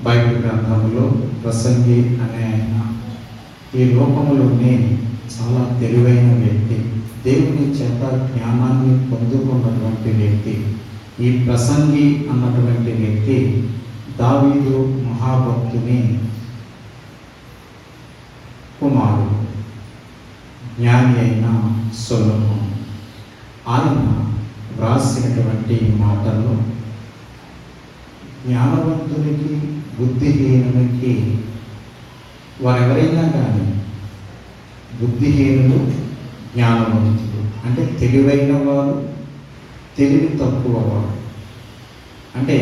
Bible గ్రంథంలో ప్రసంగి అనే ఆయన ఈ లోకములోనే చాలా తెలివైన వ్యక్తి, దేవుని చేత జ్ఞానాన్ని పొందుకున్నటువంటి వ్యక్తి. ఈ ప్రసంగి అన్నటువంటి వ్యక్తి దావీదు మహాభక్తుని కుమారుడు, జ్ఞాని అయిన సొలొమోను. ఆయన వ్రాసినటువంటి మాటల్లో జ్ఞానవంతునికి బుద్ధిహీనునికి, వారెవరైనా కానీ బుద్ధిహీనులు జ్ఞానవంతులు అంటే తెలివైన వారు, తెలివి తక్కువ వారు. అంటే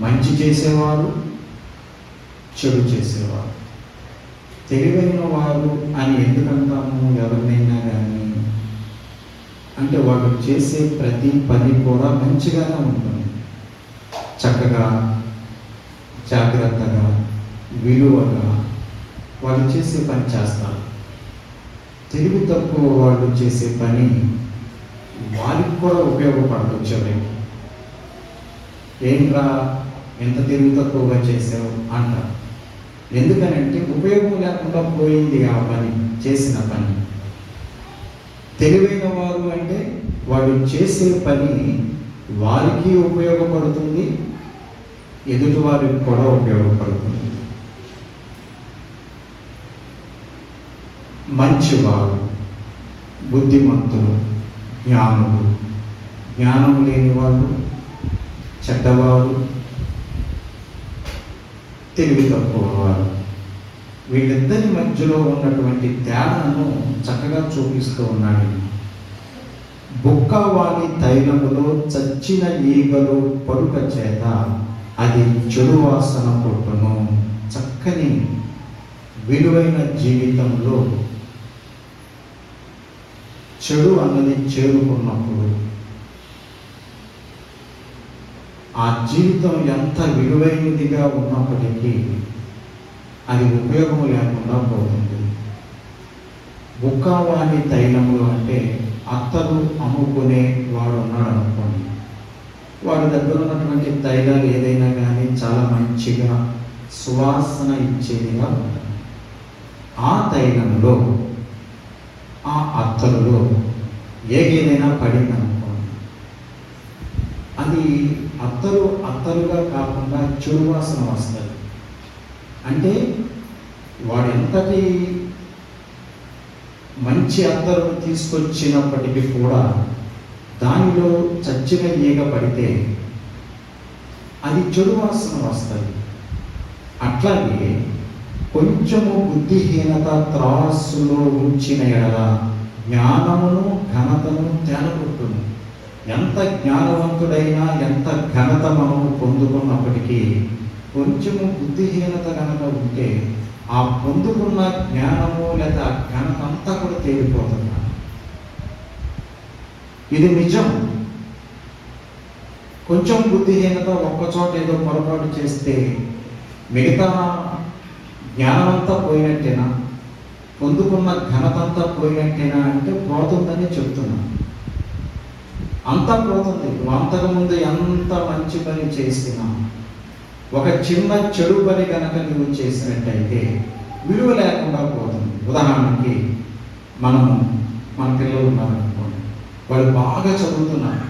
మంచి చేసేవారు, చెడు చేసేవారు. తెలివైన వారు అని ఎందుకంటాము ఎవరినైనా కానీ అంటే వాళ్ళు చేసే ప్రతి పని కూడా మంచిగానే ఉంటుంది, చక్కగా జాగ్రత్తగా విలువగా వాళ్ళు చేసే పని చేస్తారు. తెలివి తక్కువ వాళ్ళు చేసే పని వారికి కూడా ఉపయోగపడదు. చివరికి ఏంట్రా ఎంత తెలివి తక్కువగా చేసావు అంటారు. ఎందుకనంటే ఉపయోగం లేకుండా పోయింది ఆ పని, చేసిన పని. తెలివైన వారు అంటే వాళ్ళు చేసే పని వారికి ఉపయోగపడుతుంది, ఎదుటి వారికి కూడా ఉపయోగపడుతుంది. మంచివారు, బుద్ధిమంతులు, జ్ఞానులు. జ్ఞానం లేని వాళ్ళు చెడ్డవారు, తెలివి తక్కువ వారు. వీళ్ళిద్దరి మధ్యలో ఉన్నటువంటి తేడాను చక్కగా చూపిస్తూ ఉన్నాడు. బుక్కవాని తైలములో చచ్చిన ఈగలు పరుక చేత అది చెడు వాసన కొట్టును. చక్కని విలువైన జీవితంలో చెడు అన్నది చేరుకున్నప్పుడు ఆ జీవితం ఎంత విలువైనదిగా ఉన్నప్పటికీ అది ఉపయోగం లేకుండా పోతుంది. బుక్కవాని తైలములు అంటే అత్తరు అమ్ముకునే వాడు ఉన్నాడు అనుకోండి, వాడి దగ్గర ఉన్నటువంటి తైలాలు ఏదైనా కానీ చాలా మంచిగా సువాసన ఇచ్చేదిగా ఉంటుంది. ఆ తైలంలో, ఆ అత్తరులో ఏదైనా పడింది అనుకోండి, అది అత్తరుగా కాకుండా చెడు వాసన వస్తుంది. అంటే వాడు ఎంతటి మంచి అత్తరును తీసుకొచ్చినప్పటికీ కూడా దానిలో చచ్చిన ఈగ పడితే అది చెడు వాసన వస్తుంది. అట్లాగే కొంచెము బుద్ధిహీనత త్రాసులో ఉంచిన ఎడల జ్ఞానమును ఘనతను తేలగొట్టును. ఎంత జ్ఞానవంతుడైనా ఎంత ఘనత మనము పొందుకున్నప్పటికీ కొంచెము బుద్ధిహీనత కనుక ఉంటే ఆ పొందుకున్న జ్ఞానము లేదా ఘనత అంతా కూడా తేలిపోతుంది. ఇది నిజం. కొంచెం బుద్ధిహీనత ఒక్కచోట ఏదో పొరపాటు చేస్తే మిగతా జ్ఞానమంతా పోయినట్టేనా, పొందుకున్న ఘనత అంతా పోయినట్టేనా అంటే పోతుందని చెప్తున్నాను. అంతా పోతుంది. అంతకుముందు ఎంత మంచి పని చేసినా ఒక చిన్న చెడు పని కనుక నువ్వు చేసినట్టయితే విలువ లేకుండా పోతుంది. ఉదాహరణకి మన పిల్లలు ఉన్నారనుకోండి, వాళ్ళు బాగా చదువుతున్నారు,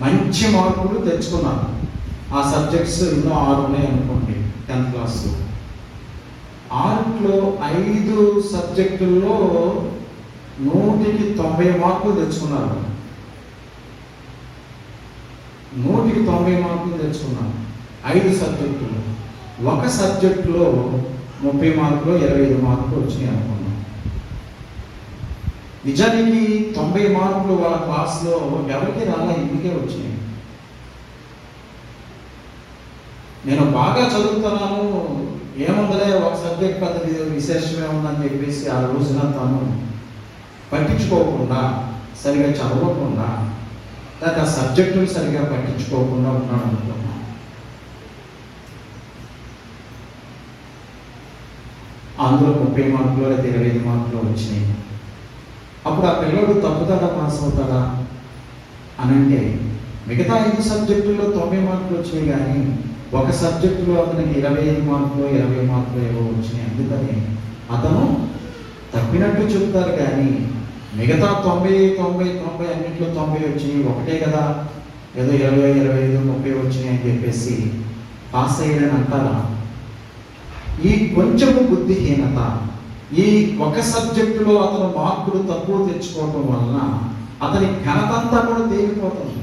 మంచి మార్కులు తెచ్చుకున్నారు. ఆ సబ్జెక్ట్స్ ఎన్నో 6 ఉన్నాయి అనుకోండి 10th క్లాస్. 6లో 5 సబ్జెక్టుల్లో 100కి 90 మార్కులు తెచ్చుకున్నారు. 100కి 90 మార్కులు తెచ్చుకున్నారు 5 సబ్జెక్టులు. ఒక సబ్జెక్టులో 30 మార్కులు 25 మార్కులు వచ్చినాయి అనుకున్నాం. నిజానికి 90 మార్కులు వాళ్ళ క్లాస్లో ఎవరికి రాలా, ఇందుకే వచ్చినాయి. నేను బాగా చదువుతున్నాను, ఏముందలే ఒక సబ్జెక్ట్ పద్ధతి విశేషమే ఉందని చెప్పేసి ఆ రోజున తను పట్టించుకోకుండా, సరిగా చదవకుండా, లేక ఆ సబ్జెక్టులు సరిగా పట్టించుకోకుండా ఉన్నాడు అనుకున్నాను. అందులో 30 మార్కులు లేదా 25 మార్కులు వచ్చినాయి. అప్పుడు ఆ పిల్లడు తప్పుతాడా పాస్ అవుతాడా అని అంటే మిగతా 5 సబ్జెక్టుల్లో 90 మార్కులు వచ్చినాయి, కానీ ఒక సబ్జెక్టులో అతనికి 25 మార్కులు 20 మార్కులు ఏవో వచ్చినాయి. అందుకని అతను తప్పినట్టు చెప్తారు, కానీ మిగతా 90 అన్నింటిలో 90 వచ్చినాయి, ఒకటే కదా ఏదో 20, 25, 30 వచ్చినాయి అని చెప్పేసి పాస్ అయ్యారని అంటారా? ఈ కొంచెము బుద్ధిహీనత, ఈ ఒక సబ్జెక్టులో అతను మార్కులు తక్కువ తెచ్చుకోవటం వలన అతని ఘనతంతా కూడా తేలిపోతుంది,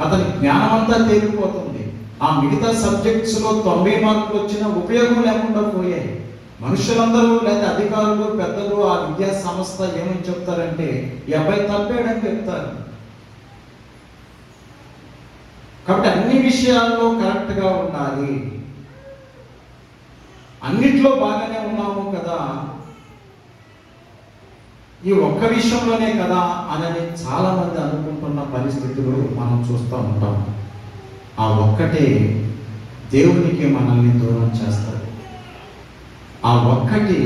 అతని జ్ఞానమంతా తేలిపోతుంది. ఆ మిగతా సబ్జెక్ట్స్లో 90 మార్కులు వచ్చినా ఉపయోగం లేకుండా పోయాయి. మనుషులందరూ లేదా అధికారులు పెద్దలు ఆ విద్యా సంస్థ ఏమని చెప్తారంటే ఈ అబ్బాయి తప్పాడని చెప్తారు. కాబట్టి అన్ని విషయాల్లో కరెక్ట్గా ఉండాలి, అన్నిట్లో బాగానే ఉన్నాము కదా, ఈ ఒక్క విషయంలోనే కదా అని చాలా మంది అనుకుంటున్న పరిస్థితులు మనం చూస్తూ ఉంటాం. ఆ ఒక్కటే దేవునికి మనల్ని దూరం చేస్తారు. ఆ ఒక్కటి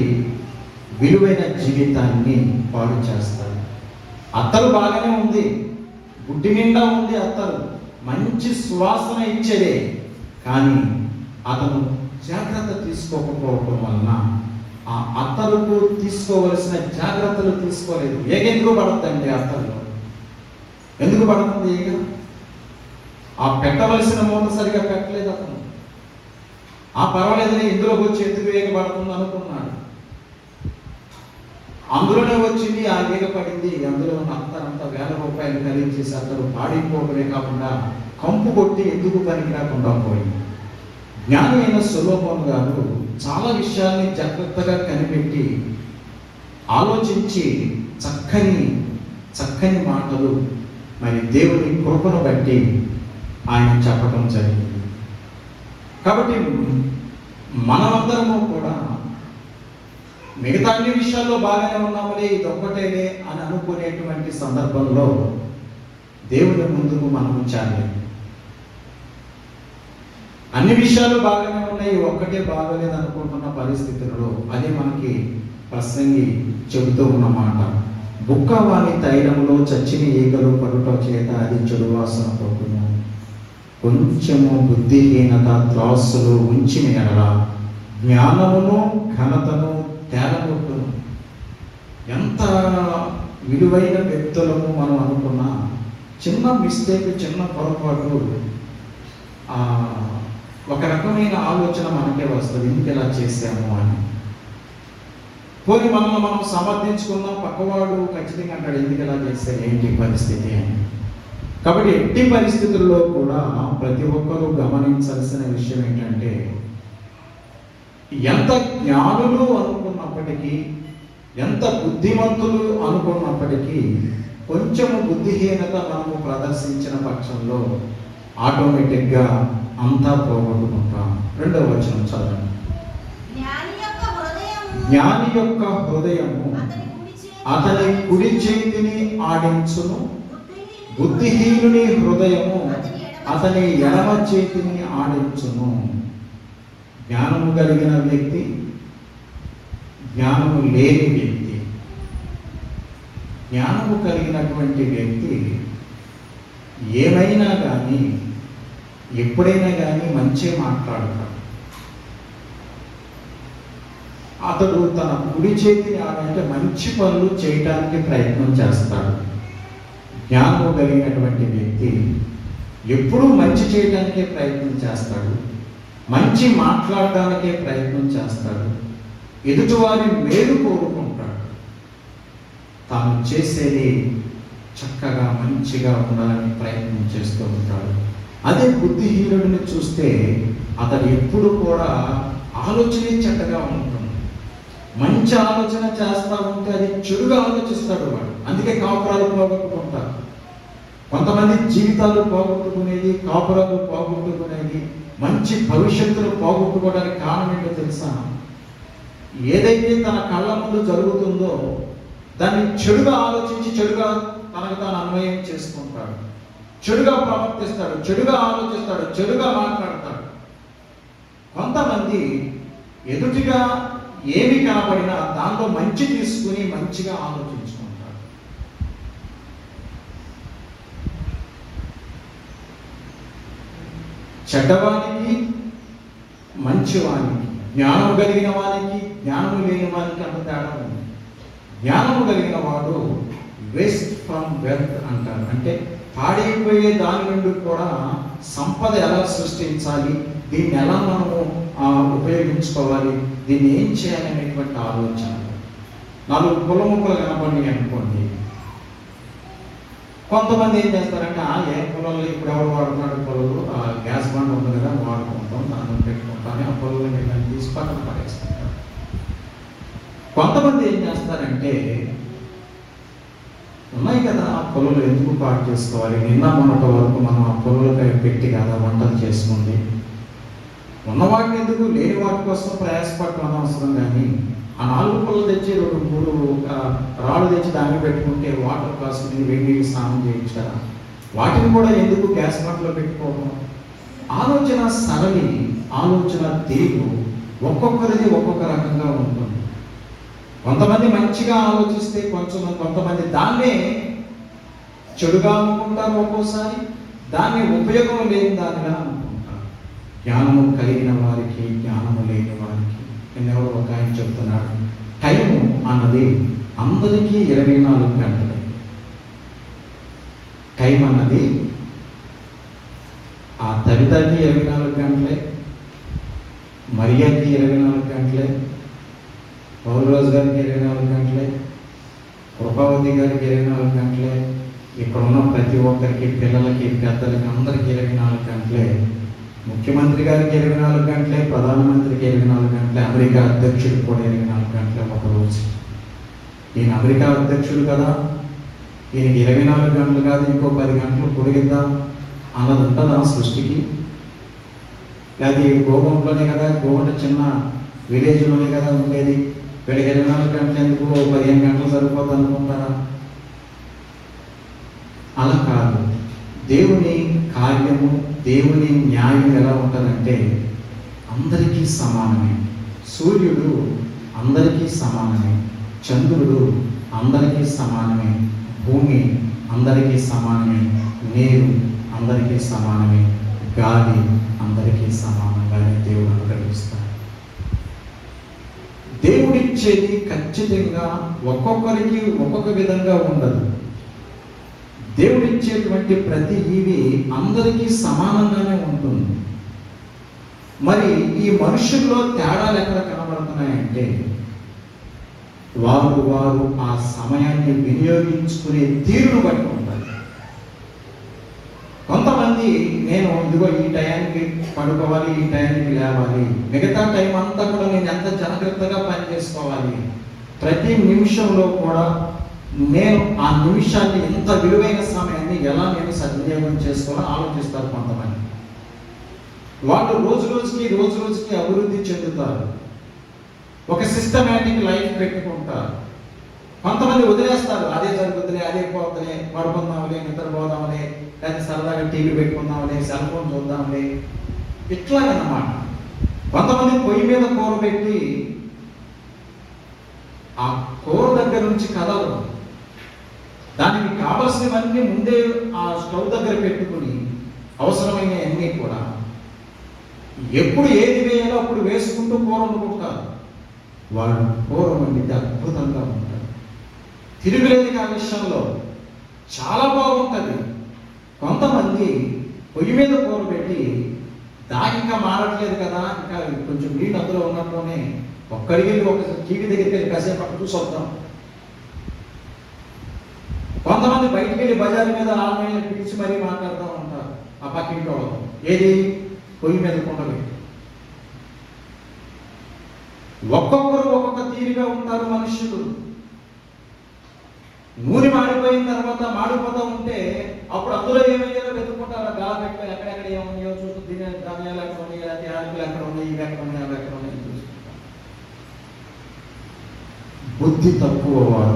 విలువైన జీవితాన్ని పాడు చేస్తారు. అత్తరు బాగానే ఉంది, గుడ్డి నిండా ఉంది, అత్తరు మంచి సువాసన ఇచ్చేదే, కానీ అతను జాగ్రత్త తీసుకోకపోవటం వలన ఆ అత్తరుకు తీసుకోవలసిన జాగ్రత్తలు తీసుకోలేదు. ఎందుకు పడుతుందండి అత్తరు? ఎందుకు పడుతుంది? ఆ పెట్టవలసిన మూత సరిగా పెట్టలేదు అతను. ఆ పర్వాలేదని ఇందులోకి వచ్చి ఎందుకు వేగపడుతుంది అనుకున్నాడు. అందులోనే వచ్చింది, ఆ వేగ పడింది. అందులో అంతా 1000 రూపాయలు ఖరీదు అతను పాడిపోవడమే కాకుండా కంపు కొట్టి ఎందుకు పనికి రాకుండా పోయింది. జ్ఞాని అయిన సొలొమోను గారు చాలా విషయాల్ని జాగ్రత్తగా కనిపెట్టి ఆలోచించి చక్కని మాటలు మరి దేవుని కృపను బట్టి ఆయన చెప్పడం జరిగింది. కాబట్టి మనమందరము కూడా మిగతా అన్ని విషయాల్లో బాగానే ఉన్నాములే, ఇది ఒక్కటేలే అని అనుకునేటువంటి సందర్భంలో దేవుని ముందుకు మనము చేరాలి. అన్ని విషయాలు బాగానే ఉన్నాయి, ఒక్కటే బాగలేదు అనుకుంటున్న పరిస్థితులలో అది మనకి ప్రసంగి చెబుతూ ఉన్నమాట. బుక్కవాని తైలములో చచ్చిన ఈగలు పడుట చేత అది చెడు వాసన పోతును. కొంచెము బుద్ధిహీనత త్రాసులు ఉంచిన ఎడల జ్ఞానమును ఘనతను తేలగొట్టును. ఎంత విలువైన వ్యక్తులను మనం అనుకున్నా చిన్న మిస్టేక్, చిన్న పొరపాటు, ఒక రకమైన ఆలోచన మనకే వస్తుంది, ఎందుకు ఇలా చేసాము అని. పోనీ మనల్ని మనం సమర్థించుకున్న పక్కవాడు ఖచ్చితంగా అంటాడు, ఎందుకు ఇలా చేస్తే ఏంటి పరిస్థితి అని. కాబట్టి ఎట్టి పరిస్థితుల్లో కూడా ప్రతి ఒక్కరూ గమనించాల్సిన విషయం ఏంటంటే, ఎంత జ్ఞానులు అనుకున్నప్పటికీ, ఎంత బుద్ధిమంతులు అనుకున్నప్పటికీ కొంచెము బుద్ధిహీనత మనము ప్రదర్శించిన పక్షంలో ఆటోమేటిక్గా అంతా పోగొట్టుకుంటాం. 2వ వచనం చదవండి. జ్ఞాని యొక్క హృదయము అతని కుడి చేతిని ఆడించును, బుద్ధిహీనుని హృదయము అతని ఎడమ చేతిని ఆడించును. జ్ఞానము కలిగిన వ్యక్తి, జ్ఞానము లేని వ్యక్తి. జ్ఞానము కలిగినటువంటి వ్యక్తి ఏమైనా కానీ ఎప్పుడైనా కానీ మంచి మాట్లాడతాడు. అతడు తన కుడి చేతిని అంటే మంచి పనులు చేయటానికి ప్రయత్నం చేస్తాడు. జ్ఞానము కలిగినటువంటి వ్యక్తి ఎప్పుడూ మంచి చేయడానికే ప్రయత్నం చేస్తాడు, మంచి మాట్లాడడానికే ప్రయత్నం చేస్తాడు, ఎదుటివారి మేలు కోరుకుంటాడు, తాను చేసేది చక్కగా మంచిగా ఉండాలని ప్రయత్నం చేస్తూ ఉంటాడు. అదే బుద్ధిహీనుడిని చూస్తే అతడు ఎప్పుడు కూడా ఆలోచనే చెడ్డగా ఉంటుంది. మంచి ఆలోచన చేస్తూ ఉంటే అది చెడుగా ఆలోచిస్తాడు వాడు. అందుకే కాపురాలు పోగొట్టుకుంటారు. కొంతమంది జీవితాలు పోగొట్టుకునేది, కాపురాలు పోగొట్టుకునేది, మంచి భవిష్యత్తును పోగొట్టుకోవడానికి కారణం ఏంటో తెలుసా? ఏదైతే తన కళ్ళ ముందు జరుగుతుందో దాన్ని చెడుగా ఆలోచించి చెడుగా తనకు తాను అన్వయం చేసుకుంటాడు, చెడుగా ప్రవర్తిస్తాడు, చెడుగా ఆలోచిస్తాడు, చెడుగా మాట్లాడతాడు. కొంతమంది ఎదుటిగా ఏమి కనబడినా దాంట్లో మంచి తీసుకుని మంచిగా ఆలోచించుకుంటాడు. చెడ్డవానికి మంచివానికి, జ్ఞానము కలిగిన వానికి జ్ఞానము లేని వానికి అంత తేడా ఉంది. జ్ఞానము కలిగిన వాడు వేస్ట్ ఫ్రమ్ వెల్త్ అంటారు. అంటే పాడైపోయే దాని నుండి కూడా సంపద ఎలా సృష్టించాలి, దీన్ని ఎలా మనము ఉపయోగించుకోవాలి, దీన్ని ఏం చేయాలి అనేటువంటి ఆలోచన. 4 కులముక్కలు కనపడి అనుకోండి, కొంతమంది ఏం చేస్తారంటే ఏ పొలంలో ఇప్పుడు ఎవరు వాడుతున్నాడు, పొలంలో గ్యాస్ బండ్ ఉంది కదా వాడుకుంటాం, దాన్ని పెట్టుకుంటామని ఆ పొలంలో నీళ్ళని తీసి పక్కన పడేస్తుంటారు. కొంతమంది ఏం చేస్తారంటే ఉన్నాయి కదా ఆ పొలంలో ఎందుకు పాటు చేసుకోవాలి, నిన్న మొన్నటి వరకు మనం ఆ పొలంలో పెట్టి కదా వంటలు చేసుకుంది, ఉన్నవాటిని ఎందుకు లేని వాటి కోసం ప్రయాసపడటం అనవసరం. కానీ ఆ 4 పొలం తెచ్చి 2-3 రాళ్ళు తెచ్చి దాన్ని పెట్టుకుంటే వాటర్ కాసుకుని వేడి స్నానం చేయించారా, వాటిని కూడా ఎందుకు గ్యాస్ బండ్లో పెట్టుకోవడం. ఆలోచన సరళి, ఆలోచన తీరు ఒక్కొక్కరిది ఒక్కొక్క రకంగా ఉంటుంది. కొంతమంది మంచిగా ఆలోచిస్తే కొంతమంది దాన్నే చెడుగా అనుకుంటారు, ఒక్కోసారి దాన్ని ఉపయోగం లేని దానిగా అనుకుంటారు. జ్ఞానము కలిగిన వారికి జ్ఞానము లేని వారికి. ఎవరో ఒక ఆయన చెప్తున్నాడు, టైము అన్నది అందరికీ 24 గంటలే. టైం అన్నది ఆ తల్లిదండ్రికి 24 గంటలే, మరియకి 24 గంటలే, పౌలరాజు గారికి 24 గంటలే, కృపావతి గారికి 24 గంటలే, ఇక్కడ ఉన్న ప్రతి ఒక్కరికి, పిల్లలకి, పెద్దలకి, అందరికీ 24 గంటలే. ముఖ్యమంత్రి గారికి 24 గంటలే, ప్రధానమంత్రికి 24 గంటలే, అమెరికా అధ్యక్షుడికి కూడా 24 గంటలే ఒక రోజు. ఈయన అమెరికా అధ్యక్షుడు కదా, ఈయనకి 24 గంటలు కాదు ఇంకో 10 గంటలు పొడిగిద్దాం అన్నది ఉంటుందా సృష్టికి? లేదా ఈ గోగుంటలోనే కదా, గోగుంట చిన్న విలేజ్లోనే కదా ఉండేది, వీళ్ళకి 24 గంటలు ఎందుకు, 15 గంటలు సరిపోతుంది అనుకుంటారా? అలా కాదు. దేవుని కార్యము, దేవుని న్యాయం ఎలా ఉంటుందంటే అందరికీ సమానమే. సూర్యుడు అందరికీ సమానమే, చంద్రుడు అందరికీ సమానమే, భూమి అందరికీ సమానమే, నీరు అందరికీ సమానమే, గాలి అందరికీ సమానంగానే దేవుడు అనుగ్రహిస్తాడు. దేవుడిచ్చేది ఖచ్చితంగా ఒక్కొక్కరికి ఒక్కొక్క విధంగా ఉండదు. దేవుడిచ్చేటువంటి ప్రతి ఈవి అందరికీ సమానంగానే ఉంటుంది. మరి ఈ మనుషుల్లో తేడాలు ఎక్కడ కనబడుతున్నాయంటే వారు ఆ సమయాన్ని వినియోగించుకునే తీరును బట్టి ఉంటారు. కొంతమంది నేను ఇదిగో ఈ టయానికి పడుకోవాలి, ఈ టయానికి లేవాలి, మిగతా టైం అంతా కూడా నేను ఎంత జాగ్రత్తగా పనిచేసుకోవాలి, ప్రతి నిమిషంలో కూడా నేను ఆ నిమిషాన్ని, ఎంత విలువైన సమయాన్ని ఎలా నేను సద్వినియోగం చేసుకోవాలని ఆలోచిస్తారు. కొంతమంది వాళ్ళు రోజు రోజుకి అభివృద్ధి చెందుతారు, ఒక సిస్టమేటిక్ లైఫ్ పెట్టుకుంటారు. కొంతమంది వదిలేస్తారు, అదే జరుగుతుంది, అదే పోతుంది, పడుకుందాంలే, నిద్రపోదాంలే, లేదా సరదాగా టీవీ పెట్టుకుందాంలే, సెల్ ఫోన్ చూద్దాంలే, ఇట్లాగన్నమాట. కొంతమంది పొయ్యి మీద కూర పెట్టి ఆ కూర దగ్గర నుంచి కదలరు, దానికి కావలసినవన్నీ ముందే ఆ స్టవ్ దగ్గర పెట్టుకుని అవసరమైన అన్నీ కూడా ఎప్పుడు ఏది వేయాలో అప్పుడు వేసుకుంటూ కూర వండుకుంటారు. వాళ్ళు కూర వండితే అద్భుతంగా ఉంటారు, తిరుగులేదు ఆ విషయంలో చాలా బాగుంటుంది. కొంతమంది పొయ్యి మీద కూర పెట్టి దాని ఇంకా మారట్లేదు కదా, ఇంకా కొంచెం నీళ్ళు అందులో ఉన్నట్టునే ఒక్కడికి ఒక టీవీ దగ్గరికి వెళ్ళి కాసేపు అక్కడ చూసి వద్దాం. కొంతమంది బయటికి వెళ్ళి బజారు మీద ఆన్లైన్లో పిలిచి మరీ మాట్లాడుతూ ఉంటారు ఆ పక్కింటి వాళ్ళతో, ఏది పొయ్యి మీద కొండలు. ఒక్కొక్కరు ఒక్కొక్క తీరుగా ఉంటారు మనుషులు. నూనె మాడిపోయిన తర్వాత మాడిపోతూ ఉంటే అప్పుడు అందులో ఏమయ్యాలో వెతుక్కుంటారు, గాలపెట్లో ఎక్కడెక్కడ ఏమన్నాయో చూస్తూ, ధాన్యాలు ఎక్కడ ఉన్నాయి, లేకపోతే యాలకులు ఎక్కడ ఉన్నాయి, ఇవి ఎక్కడ ఉన్నాయి, అవి ఎక్కడ ఉన్నాయి చూసుకుంటారు. బుద్ధి తక్కువ వాడు,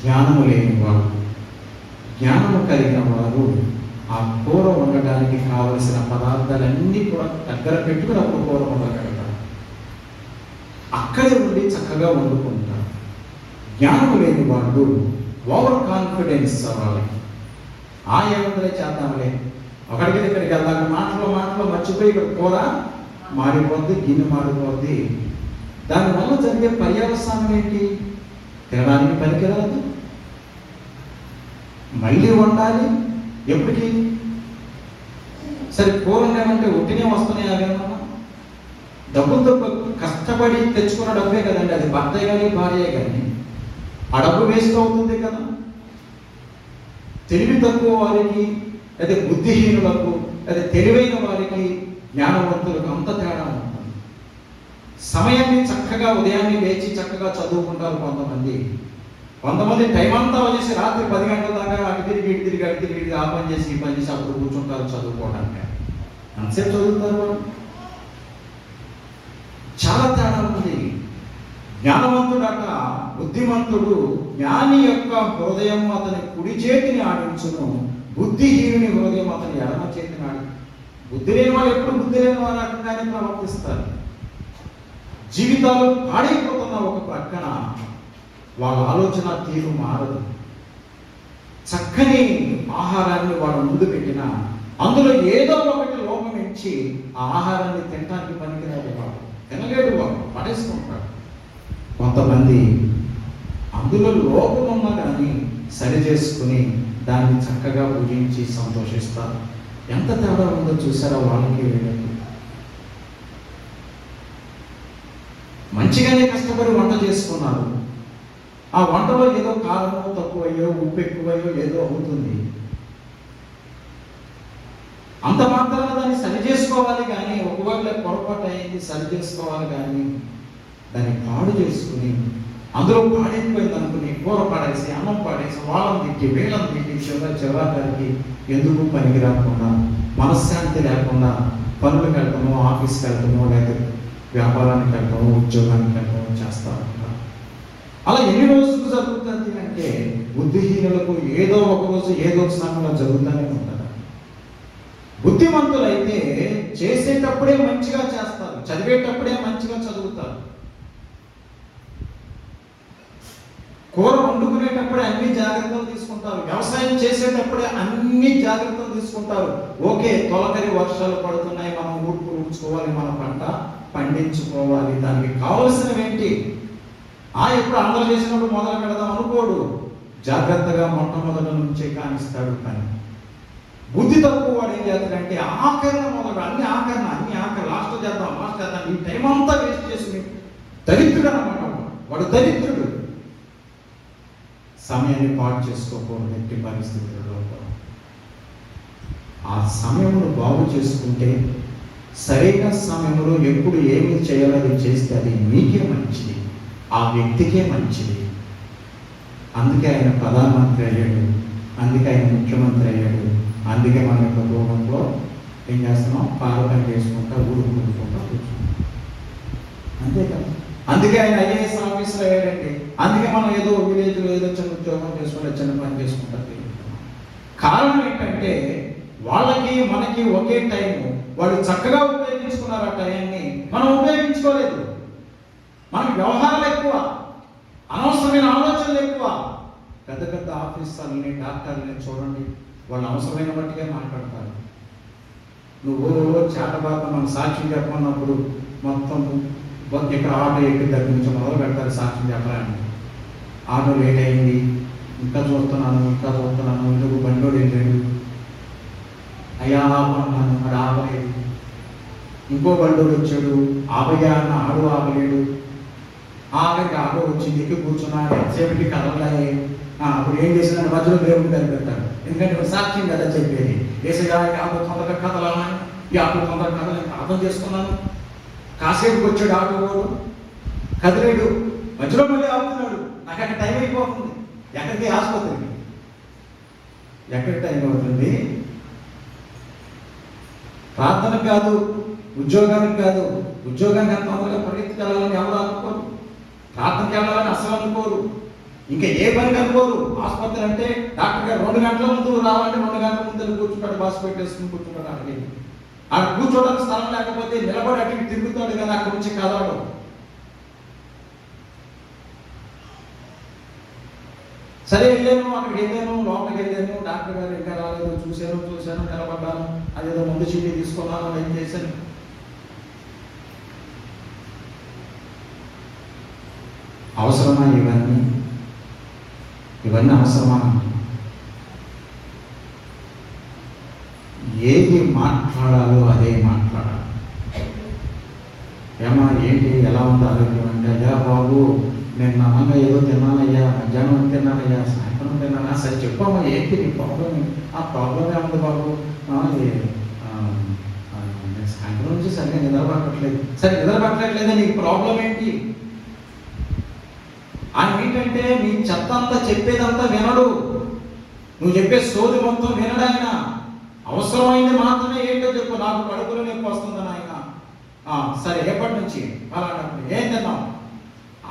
జ్ఞానము లేని వాడు. జ్ఞానము కలిగిన వారు ఆ కూర వండడానికి కావలసిన పదార్థాలన్నీ కూడా దగ్గర పెట్టుకుని అప్పుడు కూర వండగలుగుతారు, అక్కడే ఉండి చక్కగా వండుకుంటారు. జ్ఞానము లేని వాళ్ళు ఓవర్ కాన్ఫిడెన్స్ అవ్వాలి. ఏముందలే చేద్దాంలే, ఒకడికి ఇక్కడికి వెళ్దాక మర్చిపోయి ఇక్కడ కూర మాడిపోద్ది, గిన్నె మాడిపోద్ది. దానివల్ల జరిగే పర్యవసానం ఏంటి? తినడానికి పనికిరాదు, మళ్ళీ వండాలి. ఎప్పటికీ సరే కూర ఏమంటే ఒట్టినే వస్తున్నాయి. అవేమన్నా డబ్బులతో కష్టపడి తెచ్చుకున్న డబ్బే కదండి, అది భర్త కానీ భార్య కానీ. ఆ డబ్బు వేస్ట్ అవుతుంది కదా. తెలివి తక్కువ వారికి, లేదా బుద్ధిహీనులకు, లేదా తెలివైన వారికి, జ్ఞానవంతులకు అంత తేడా ఉంటుంది. సమయాన్ని చక్కగా ఉదయాన్నే లేచి చక్కగా చదువుకుంటారు కొంతమంది టైం అంతా వచ్చేసి రాత్రి 10 గంటల దాకా అటు తిరిగి ఆ పని చేసి ఈ పని చేసి అప్పుడు కూర్చుంటారు చదువుకోవడానికి. అంతసేపు చదువుతారు వాళ్ళు. చాలా తేడా ఉంది. జ్ఞానవంతుడట, బుద్ధిమంతుడు, జ్ఞాని యొక్క హృదయం అతని కుడి చేతిని ఆడించును, బుద్ధిహీనుని హృదయం అతని ఎడమ చేతిని ఆడి. బుద్ధి లేని వాళ్ళు ఎప్పుడు బుద్ధి లేని వారు రకంగానే ప్రవర్తిస్తారు. జీవితాలు పాడైపోతున్న ఒక ప్రక్కన వాళ్ళ ఆలోచన తీరు మారదు. చక్కని ఆహారాన్ని వాళ్ళ ముందు పెట్టినా అందులో ఏదో ఒకటి లోపం ఇచ్చి ఆ ఆహారాన్ని తినడానికి పనికిరాదు. వాడు తినలేడు, వాడు పడేసుకుంటాడు. కొంతమంది అందులో లోపం ఉన్నా కానీ సరి చేసుకుని దాన్ని చక్కగా పూజించి సంతోషిస్తారు. ఎంత తేడా ఉందో చూసారా వాళ్ళకి వీళ్ళకి. మంచిగానే కష్టపడి వంట చేసుకున్నారు. ఆ వంటలో ఏదో కారమో తక్కువయ్యో, ఉప్పు ఎక్కువయ్యో ఏదో అవుతుంది. అంత మాత్రాన దాన్ని సరి చేసుకోవాలి కానీ, ఒకవేళ పొరపాటు అయింది సరి చేసుకోవాలి కానీ దాన్ని పాడు చేసుకుని అందులో పాడైపోయింది అనుకుని కూర పాడేసి, అన్నం పాడేసి, వాళ్ళని తిట్టి వీళ్ళని తిట్టి చివరికి ఎందుకు పనికి రాకుండా, మనశ్శాంతి లేకుండా పనులకు వెళ్తామో, ఆఫీస్కి వెళ్తామో, లేదా వ్యాపారానికి వెళ్తామో, ఉద్యోగానికి వెళ్తామో చేస్తా ఉంటాం. అలా ఎన్ని రోజులు జరుగుతుంది అంటే బుద్ధిహీనులకు ఏదో ఒక రోజు ఏదో ఒక సమయంలో జరుగుతూనే ఉంటుంది. బుద్ధిమంతులైతే చేసేటప్పుడే మంచిగా చేస్తారు, చదివేటప్పుడే మంచిగా చదువుతారు. కూర వండుకునేటప్పుడే అన్ని జాగ్రత్తలు తీసుకుంటారు, వ్యవసాయం చేసేటప్పుడే అన్ని జాగ్రత్తలు తీసుకుంటారు. ఓకే, తొలకరి వర్షాలు పడుతున్నాయి, మనం ఊడ్చుకోవాలి, మన పంట పండించుకోవాలి. దానికి కావలసినవి ఏంటి? ఎప్పుడు అందరూ చేసినప్పుడు మొదలు పెడదాం అనుకోడు. జాగ్రత్తగా మొట్టమొదటి నుంచే కానిస్తాడు పని. బుద్ధి తక్కువ వాడు ఏం చేస్తాడంటే ఆఖరణ మొదలు అన్ని ఆఖరణ లాస్ట్ చేద్దాం ఈ టైం అంతా వేస్ట్ చేసి దరిద్రుడు అన్నమాట. వాడు దరిద్రుడు. సమయాన్ని పాటు చేసుకోకూడదు ఎట్టి పరిస్థితుల్లో. ఆ సమయంలో బాగు చేసుకుంటే, సరైన సమయంలో ఎప్పుడు ఏమి చేయాలని చేస్తే అది మీకే మంచిది, ఆ వ్యక్తికే మంచిది. అందుకే ఆయన ప్రధానమంత్రి అయ్యాడు, అందుకే ఆయన ముఖ్యమంత్రి అయ్యాడు. అందుకే మన యొక్క కుటుంబంలో ఏం చేస్తున్నాం? పాలకం చేసుకుంటా, ఊరు కూడుకుంటా కూర్చుంటాం. అంతే కదా. అందుకే ఆయన ఐఏఎస్ ఆఫీసర్ అయ్యాడండి. అందుకే మనం ఏదో విలేజ్లో ఏదో చిన్న ఉద్యోగం చేసుకుంటే, చిన్న పని చేసుకుంటా తిరుగుతున్నాం. కారణం ఏంటంటే వాళ్ళకి మనకి ఒకే టైము. వాళ్ళు చక్కగా ఉపయోగించుకున్నారు ఆ టైంని, మనం ఉపయోగించుకోలేదు. మనకి వ్యవహారాలు ఎక్కువ, అనవసరమైన ఆలోచనలు ఎక్కువ. పెద్ద పెద్ద ఆఫీసర్లని, డాక్టర్లని చూడండి, వాళ్ళు అవసరమైన బట్టిగా మాట్లాడతారు. నువ్వు చేతబాత మనం సాక్ష్యం చెప్పమన్నప్పుడు మొత్తం ఇక్కడ ఆటో ఎక్కి దగ్గర నుంచి మొదలు పెడతారు సాక్ష్యం చెప్పడానికి. ఆటో లేట్ అయింది, ఇంకా చూస్తున్నాను, ఎందుకు బండోడు వెళ్ళాడు, అయ్యా ఆపన్నాను, అది ఆపలేదు. ఇంకో బండోడు వచ్చాడు, ఆపయ్యా అన్న, ఆడు ఆపలేడు. ఆఖరికి ఆటో వచ్చింది, ఎక్కి కూర్చున్నాడు, ఎంతసేపటికి కదలాయి. అప్పుడు ఏం చేసిన మధ్యలో దేవుడు కనిపెడతాడు. ఎందుకంటే సాక్ష్యం కదా చెప్పేది. ఏసయ్యా ఆటో తొందరగా కదలాలని, ఈ ఆటో తొందరగా కదలని అర్థం చేసుకున్నాను. కాసేపుకి వచ్చాడు ఆటో వాడు, కదిలేడు, మధ్యలో మళ్ళీ ఆపుతున్నాడు. నాకు అక్కడ టైం అయిపోతుంది. ఎక్కడికి? ఆసుపత్రికి. ఎక్కడ టైం అవుతుంది? ప్రార్థనకు కాదు, ఉద్యోగానికి కాదు. ఉద్యోగానికి అంత తొందరగా పరిగెత్తుకెళ్ళాలని ఎవరు అనుకోరు, ప్రార్థనకి వెళ్ళాలని అసలు అనుకోరు, ఇంకా ఏ పనికి అనుకోరు. ఆసుపత్రి అంటే డాక్టర్ గారు 2 గంటల ముందు రావాలంటే 2 గంటల ముందు కూర్చుంటాడు, బాస్ పెట్టేసుకుని కూర్చుంటాడు. అక్కడ కూర్చోడానికి స్థలం లేకపోతే నిలబడి అటు తిరుగుతాడు కదా, అక్కడి నుంచి కదలడు. సరే వెళ్ళాను, అక్కడికి వెళ్ళాను, లోపలికి వెళ్ళాను, డాక్టర్ గారు ఇంకా రాలేదు, చూశాను నిలబడ్డాను, అదేదో ముందు చీటీ తీసుకున్నాను, ఏం చేశాను. అవసరమా ఇవన్నీ అవసరమా? ఏది మాట్లాడాలో అదే మాట్లాడాలి. ఏమా ఏంటి ఎలా ఉంది ఆరోగ్యం అంటే, అయ్యా బాబు నేను నమ్మగా ఏదో తిన్నానయ్యా, మధ్యాహ్నం తిన్నానయ్యా, సాయంత్రం తిన్నానా. సరే చెప్పమ్మా ఏంటి నీ ప్రాబ్లం? ఆ ప్రాబ్లం ఏముంది బాబు, నేను సాయంత్రం నుంచి సరిగ్గా నిద్రపట్టట్లేదు. సరే నిద్రపట్టట్లేదా, నీకు ప్రాబ్లం ఏంటి? ఆయన ఏంటంటే నీ చెత్త అంతా చెప్పేదంతా వినడు, నువ్వు చెప్పే సోది మొత్తం వినడాయన. అవసరమైంది మాత్రమే ఏంటో చెప్పు. నాకు కడుపులో నొప్పి వస్తుందని ఆయన. సరే ఎప్పటి నుంచి అలాంటప్పుడు ఏం తిన్నావు?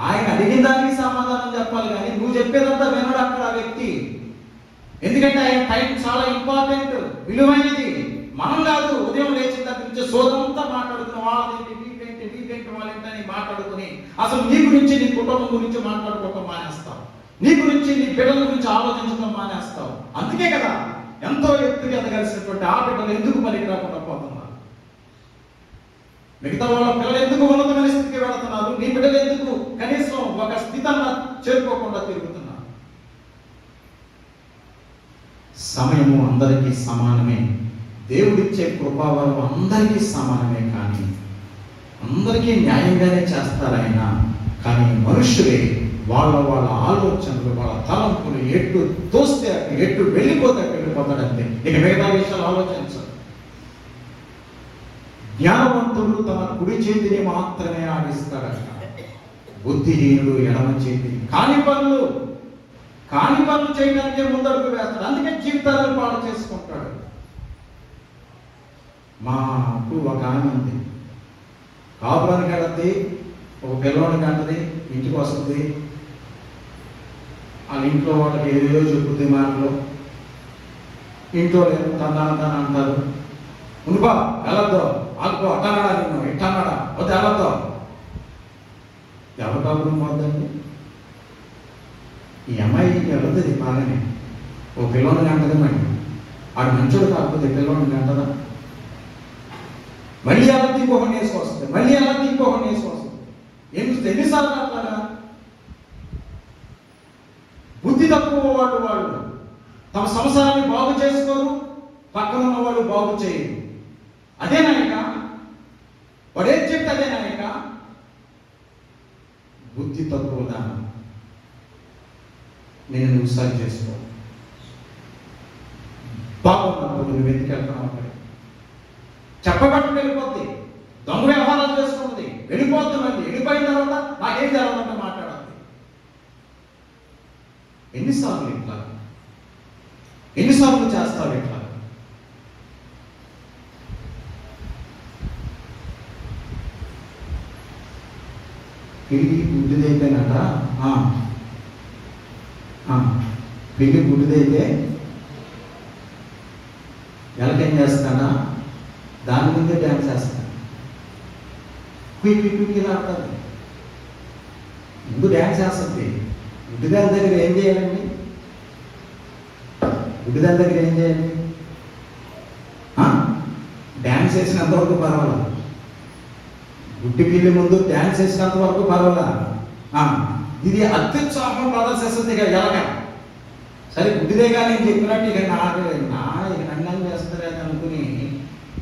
ఆయన అడిగిన దానికి సమాధానం చెప్పాలి, కానీ నువ్వు చెప్పేదంతా వినడు అక్కడ ఆ వ్యక్తి. ఎందుకంటే ఆయన టైం చాలా ఇంపార్టెంట్, విలువైనది. మనం కాదు, ఉదయం లేచిన దగ్గర నుంచి సోదంతా మాట్లాడుకున్న వాళ్ళేంటి వీకేంటి వాళ్ళేంటని మాట్లాడుకుని అసలు నీ గురించి, నీ కుటుంబం గురించి మాట్లాడుకోవటం మానేస్తావు, నీ గురించి నీ బిడ్డల గురించి ఆలోచించడం మానేస్తావు. అందుకే కదా ఎంతో ఎత్తుగా ఎదగాల్సినటువంటి ఆ బిడ్డలు ఎందుకు పనికి రాకుండా పోతున్నారు? మిగతా వాళ్ళ పిల్లలు ఎందుకు ఉన్నతమైన స్థితికి వెళుతున్నారు? నీ బిడ్డలు ఎందుకు కనీసం ఒక స్థితిని చేరుకోకుండా తిరుగుతున్నారు? సమయము అందరికీ సమానమే, దేవుడిచ్చే కృపావరం అందరికీ సమానమే, కానీ అందరికీ న్యాయంగానే చేస్తారు ఆయన. కానీ మనుషులే వాళ్ళ ఆలోచనలు, వాళ్ళ తలంపులు ఎటు తోస్తే అక్కడ, ఎటు వెళ్ళిపోతాడంతే. ఇక మిగతా విషయాలు ఆలోచించారు. జ్ఞానవంతుడు తన కుడి చేతిని మాత్రమే ఆడిస్తాడట, బుద్ధిహీనుడు ఎడమ చేతిని. కాని పనులు చేయడానికే ముందడుగు వేస్తాడు, అందుకే జీవితాలను పాడు చేసుకుంటాడు. మాకు ఒక ఆమె ఉంది, కాపురానికి వెళద్ది, ఒక పిల్లవాడికి అంటది, ఇంటికి వస్తుంది, వాళ్ళ ఇంట్లో వాళ్ళకి ఏదో చెప్పుద్ది మాటలు, ఇంట్లో లేదు తన అంటారు, ఉనుపా వెళ్ళొద్దు, ఆడుకో, అట్టన్నాడా నిన్ను, ఇట్టన్నాడా, వద్దు వెళ్ళొద్దు. ఎవరి కాపురం పోద్దండి? ఈ అమ్మాయికి వెళుతుంది బాగానే, ఓ పిల్లవాడిని అంటది, మరి ఆడు మంచోడు కాకపోతే పిల్లవాడిని అంటదా? మళ్ళీ అలా ఇంకొకటి వేసుకొస్తుంది, మళ్ళీ అలా ఇంకొకటి వేసుకొస్తుంది. ఎన్నిసార్లు అట్లాగా? బుద్ధి తక్కువ వాళ్ళు తమ సంసారాన్ని బాగు చేసుకోరు, పక్కన ఉన్న వాళ్ళు బాగు చేయరు. అదేనాయక వాడేం చెప్తే అదేనాయక? బుద్ధి తక్కువ దానం. నువ్వు సరి చేసుకో. బాగున్నప్పుడు నువ్వు ఎందుకు వెళ్తున్నావు? అక్కడ చెప్పబట్టి వెళ్ళిపోద్ది, దొంగ వ్యవహారాలు చేసుకుంటుంది, వెళ్ళిపోద్ది. మళ్ళీ వెళ్ళిపోయిన తర్వాత నాకేం జరగదంటే మాట్లాడాలి. ఎన్నిసార్లు చేస్తావు ఇట్లా? పెళ్ళి గుడ్డిదైపోయినట, పెళ్ళి గుడ్డిదైతే ఎలాగేం చేస్తాడా? దాని ముందే డ్యాన్స్ చేస్తాడు, ఇలా అంటారు. ముందు డ్యాన్స్ చేస్తుంది. గుడ్డిదాని దగ్గర ఏం చేయాలండి? గుడ్డిదాని దగ్గర ఏం చేయాలి? డ్యాన్స్ వేసినంత వరకు పర్వాలేదు, గుడ్డి పిల్లి ముందు డ్యాన్స్ వేసినంత వరకు పర్వాలేదు. ఇది అత్యుత్సాహం ప్రదర్శిస్తుంది. ఇక ఎలాగా సరే గుడ్డిదేగా నేను చెప్పినట్టు ఇక నన్నం చేస్తారే అనుకుని,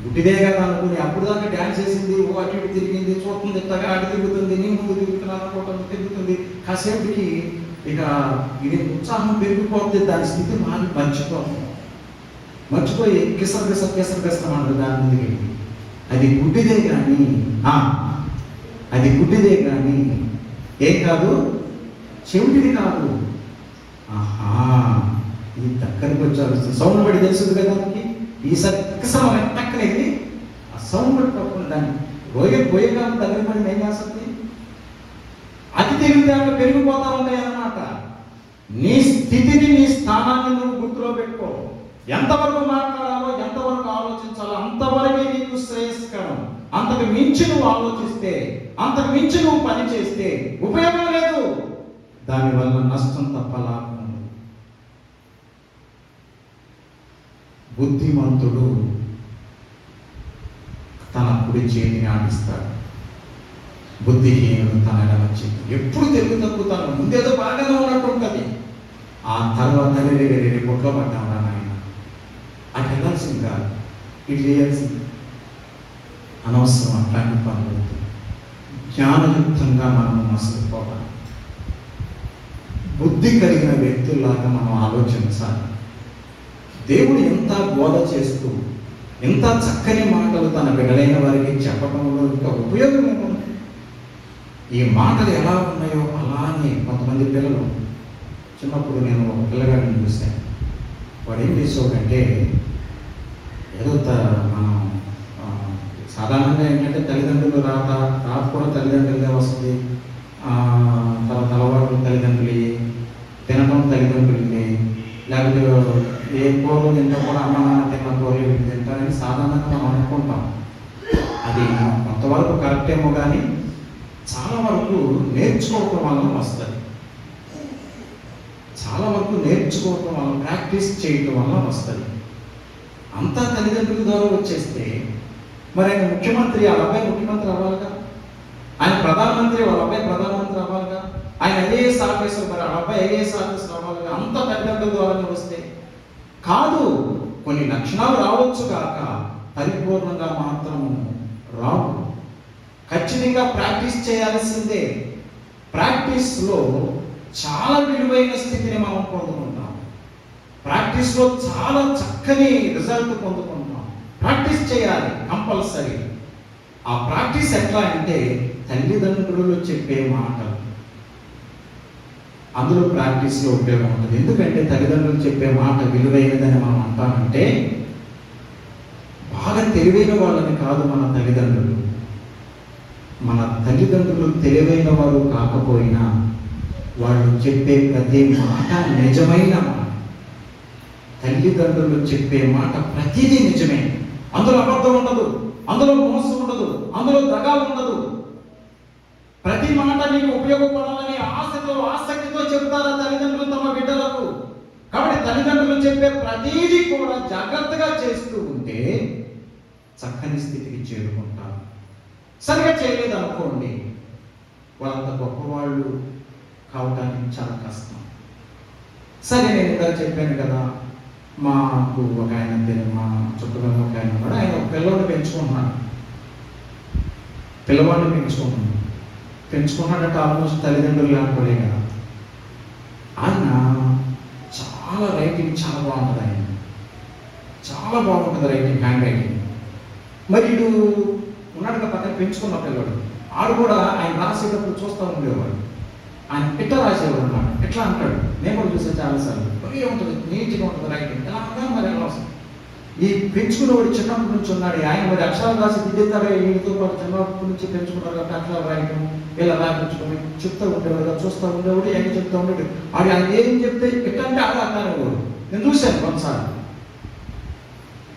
గుడ్డిదేగా అనుకుని అప్పుడు దాకా డ్యాన్స్ వేసింది, ఓ అటు ఇటు తిరిగింది, చూస్తుంది, ఇట్లాగా అటు తిరుగుతుంది, నీ ముందు తిరుగుతున్నాను అనుకోవటం తిరుగుతుంది. కాసేపుకి ఇక ఇది ఉత్సాహం పెరిగిపోతుంది, దాని స్థితి మర్చిపోయి కిసరు దాని ముందుకి. అది గుడ్డిదే కానీ ఏం కాదు, చెవిటిది కాదు. ఇది దగ్గరికి వచ్చారు, సౌండ్ పడి తెలుస్తుంది కదా దానికి. ఈసారి టక్కనేది ఆ సౌండ్ పడి పక్కన దాన్ని పోయేగా దగ్గర పడి ఏం చేస్తుంది? అతి తెలివితేటలు పెరిగిపోతా ఉంటాయి అన్నమాట. నీ స్థితిని, నీ స్థానాన్ని నువ్వు గుర్తులో పెట్టుకో. ఎంతవరకు మాట్లాడాలో, ఎంతవరకు ఆలోచించాలో అంతవరకే నీకు శ్రేయస్కరం. అంతకు మించి నువ్వు ఆలోచిస్తే, అంతకు మించి నువ్వు పని చేస్తే ఉపయోగం లేదు. దానివల్ల నష్టం తప్ప లాభం. బుద్ధిమంతుడు తన కుడి చేతిని ఆడిస్తాడు, బుద్ధిహీనుడు తన ఎడమ చేతి. ఎప్పుడు తెలుగు తగ్గుతాను, ముందేదో బాగానే ఉన్నట్టు ఉంటుంది, ఆ తర్వాత పొట్లో పడ్డామరా నాయన, అటు వెళ్ళాల్సింది కాదు, ఇటు చేయాల్సింది. అనవసరం అట్లాంటి పనులు. జ్ఞానయుక్తంగా మనము మసలుకోవాలి. బుద్ధి కలిగిన వ్యక్తుల్లాగా మనం ఆలోచించాలి. దేవుడు ఎంత బోధ చేస్తూ ఎంత చక్కని మాటలు తన బిడ్డలైన వారికి చెప్పడంలో ఇంకా ఉపయోగం ఏముంది? ఈ మాటలు ఎలా ఉన్నాయో అలానే కొంతమంది పిల్లలు, చిన్నప్పుడు నేను ఒక పిల్లగాడిని చూశాను. వాడు ఏం చేసేవాడంటే, ఏదో మనం సాధారణంగా ఏంటంటే తల్లిదండ్రులు రాత కూడా తల్లిదండ్రులే వస్తుంది, తర్వాత అలవాట్లు తల్లిదండ్రులు, తినడం తల్లిదండ్రులని, లేకపోతే ఏ కూరలు తింటా కూడా అమ్మ నాన్న తిన్న కూరలు వీళ్ళు తింటారని సాధారణంగా మనం అనుకుంటాం. అది కొంతవరకు కరెక్ట్ ఏమో కానీ చాలా వరకు నేర్చుకోవటం వల్ల వస్తుంది. చాలా వరకు నేర్చుకోవటం వల్ల, ప్రాక్టీస్ చేయటం వల్ల వస్తుంది. అంతా తల్లిదండ్రుల ద్వారా వచ్చేస్తే మరి ఆయన ముఖ్యమంత్రి, వాళ్ళ అబ్బాయి ముఖ్యమంత్రి అవ్వాలిగా, ఆయన ప్రధానమంత్రి, వాళ్ళ అబ్బాయి ప్రధానమంత్రి అవ్వాలిగా, ఆయన ఐఏఎస్ ఆఫీసర్, మరి వాళ్ళ అబ్బాయి ఐఏఎస్ ఆఫీసర్ అవ్వాలిగా. అంత తల్లిదండ్రుల ద్వారానే వస్తే కాదు. కొన్ని లక్షణాలు రావచ్చు కాక పరిపూర్ణంగా మాత్రము రావు. ఖచ్చితంగా ప్రాక్టీస్ చేయాల్సిందే. ప్రాక్టీస్లో చాలా విలువైన స్థితిని మనం పొందుకుంటాం. ప్రాక్టీస్లో చాలా చక్కని రిజల్ట్ పొందుకుంటాం. ప్రాక్టీస్ చేయాలి కంపల్సరీ. ఆ ప్రాక్టీస్ ఎట్లా అంటే తల్లిదండ్రులు చెప్పే మాటలు, అందులో ప్రాక్టీస్లో ఉపయోగం ఉంటుంది. ఎందుకంటే తల్లిదండ్రులు చెప్పే మాట విలువైనదని మనం అంటామంటే, బాగా తెలివైన వాళ్ళని కాదు మన తల్లిదండ్రులు. మన తల్లిదండ్రులు తెలివైన వారు కాకపోయినా వాళ్ళు చెప్పే ప్రతి మాట నిజమైన మాట. తల్లిదండ్రులు చెప్పే మాట ప్రతిదీ నిజమే. అందులో అబద్ధం ఉండదు, అందులో మోసం ఉండదు, అందులో దగా ఉండదు. ప్రతి మాట నీకు ఉపయోగపడాలని ఆశతో ఆసక్తితో చెబుతారా తల్లిదండ్రులు తమ బిడ్డలకు. కాబట్టి తల్లిదండ్రులు చెప్పే ప్రతిదీ కూడా జాగ్రత్తగా చేస్తూ ఉంటే చక్కని స్థితికి చేరుకుంటారు. సరిగా చేయలేదు అనుకోండి, వాళ్ళంత గొప్పవాళ్ళు కావడానికి చాలా కష్టం. సరే, నేను ఇందాక చెప్పాను కదా, మాకు ఒక ఆయన, మా చుట్టుపక్కల ఒక ఆయన కూడా, ఆయన ఒక పిల్లవాడిని పెంచుకున్నాడంటే ఆల్మోస్ట్ తల్లిదండ్రులు లేకపోలే కదా. ఆయన చాలా రైటింగ్ చాలా బాగుంటుంది, ఆయన చాలా బాగుంటుంది రైటింగ్, హ్యాండ్ రైటింగ్. మరి వీడు ఉన్నాడు కదా పక్కన పెంచుకున్న పిల్లడు, ఆడు కూడా ఆయన రాసేటప్పుడు చూస్తూ ఉండేవాడు. ఆయన ఎట్లా రాసేవాడు అన్నమాట. ఎట్లా అంటాడు, నేను కూడా చూసే చాలాసార్లు. మరి ఉంటుంది, నీట్గా ఉంటుంది రైటింగ్. ఎలా అంతా మరి ఎలా వస్తుంది. ఈ పెంచుకునేవాడు చిన్నప్పటి నుంచి ఉన్నాడు. ఆయన మరి అక్షరాలు రాసి దిద్దుతాడే, వీటితో పాటు చిన్నప్పటి నుంచి పెంచుకున్నారు కాబట్టి అక్షరాలు రాయటం, ఇలా రాయించుకొని చెప్తూ ఉండేవాడు, చూస్తూ ఉండేవాడు, ఏం చెప్తూ ఉండేవాడు. ఆడు ఆయన ఏం చెప్తే ఎట్లంటే అలా అన్నాడు. నేను చూశాను కొన్నిసార్లు.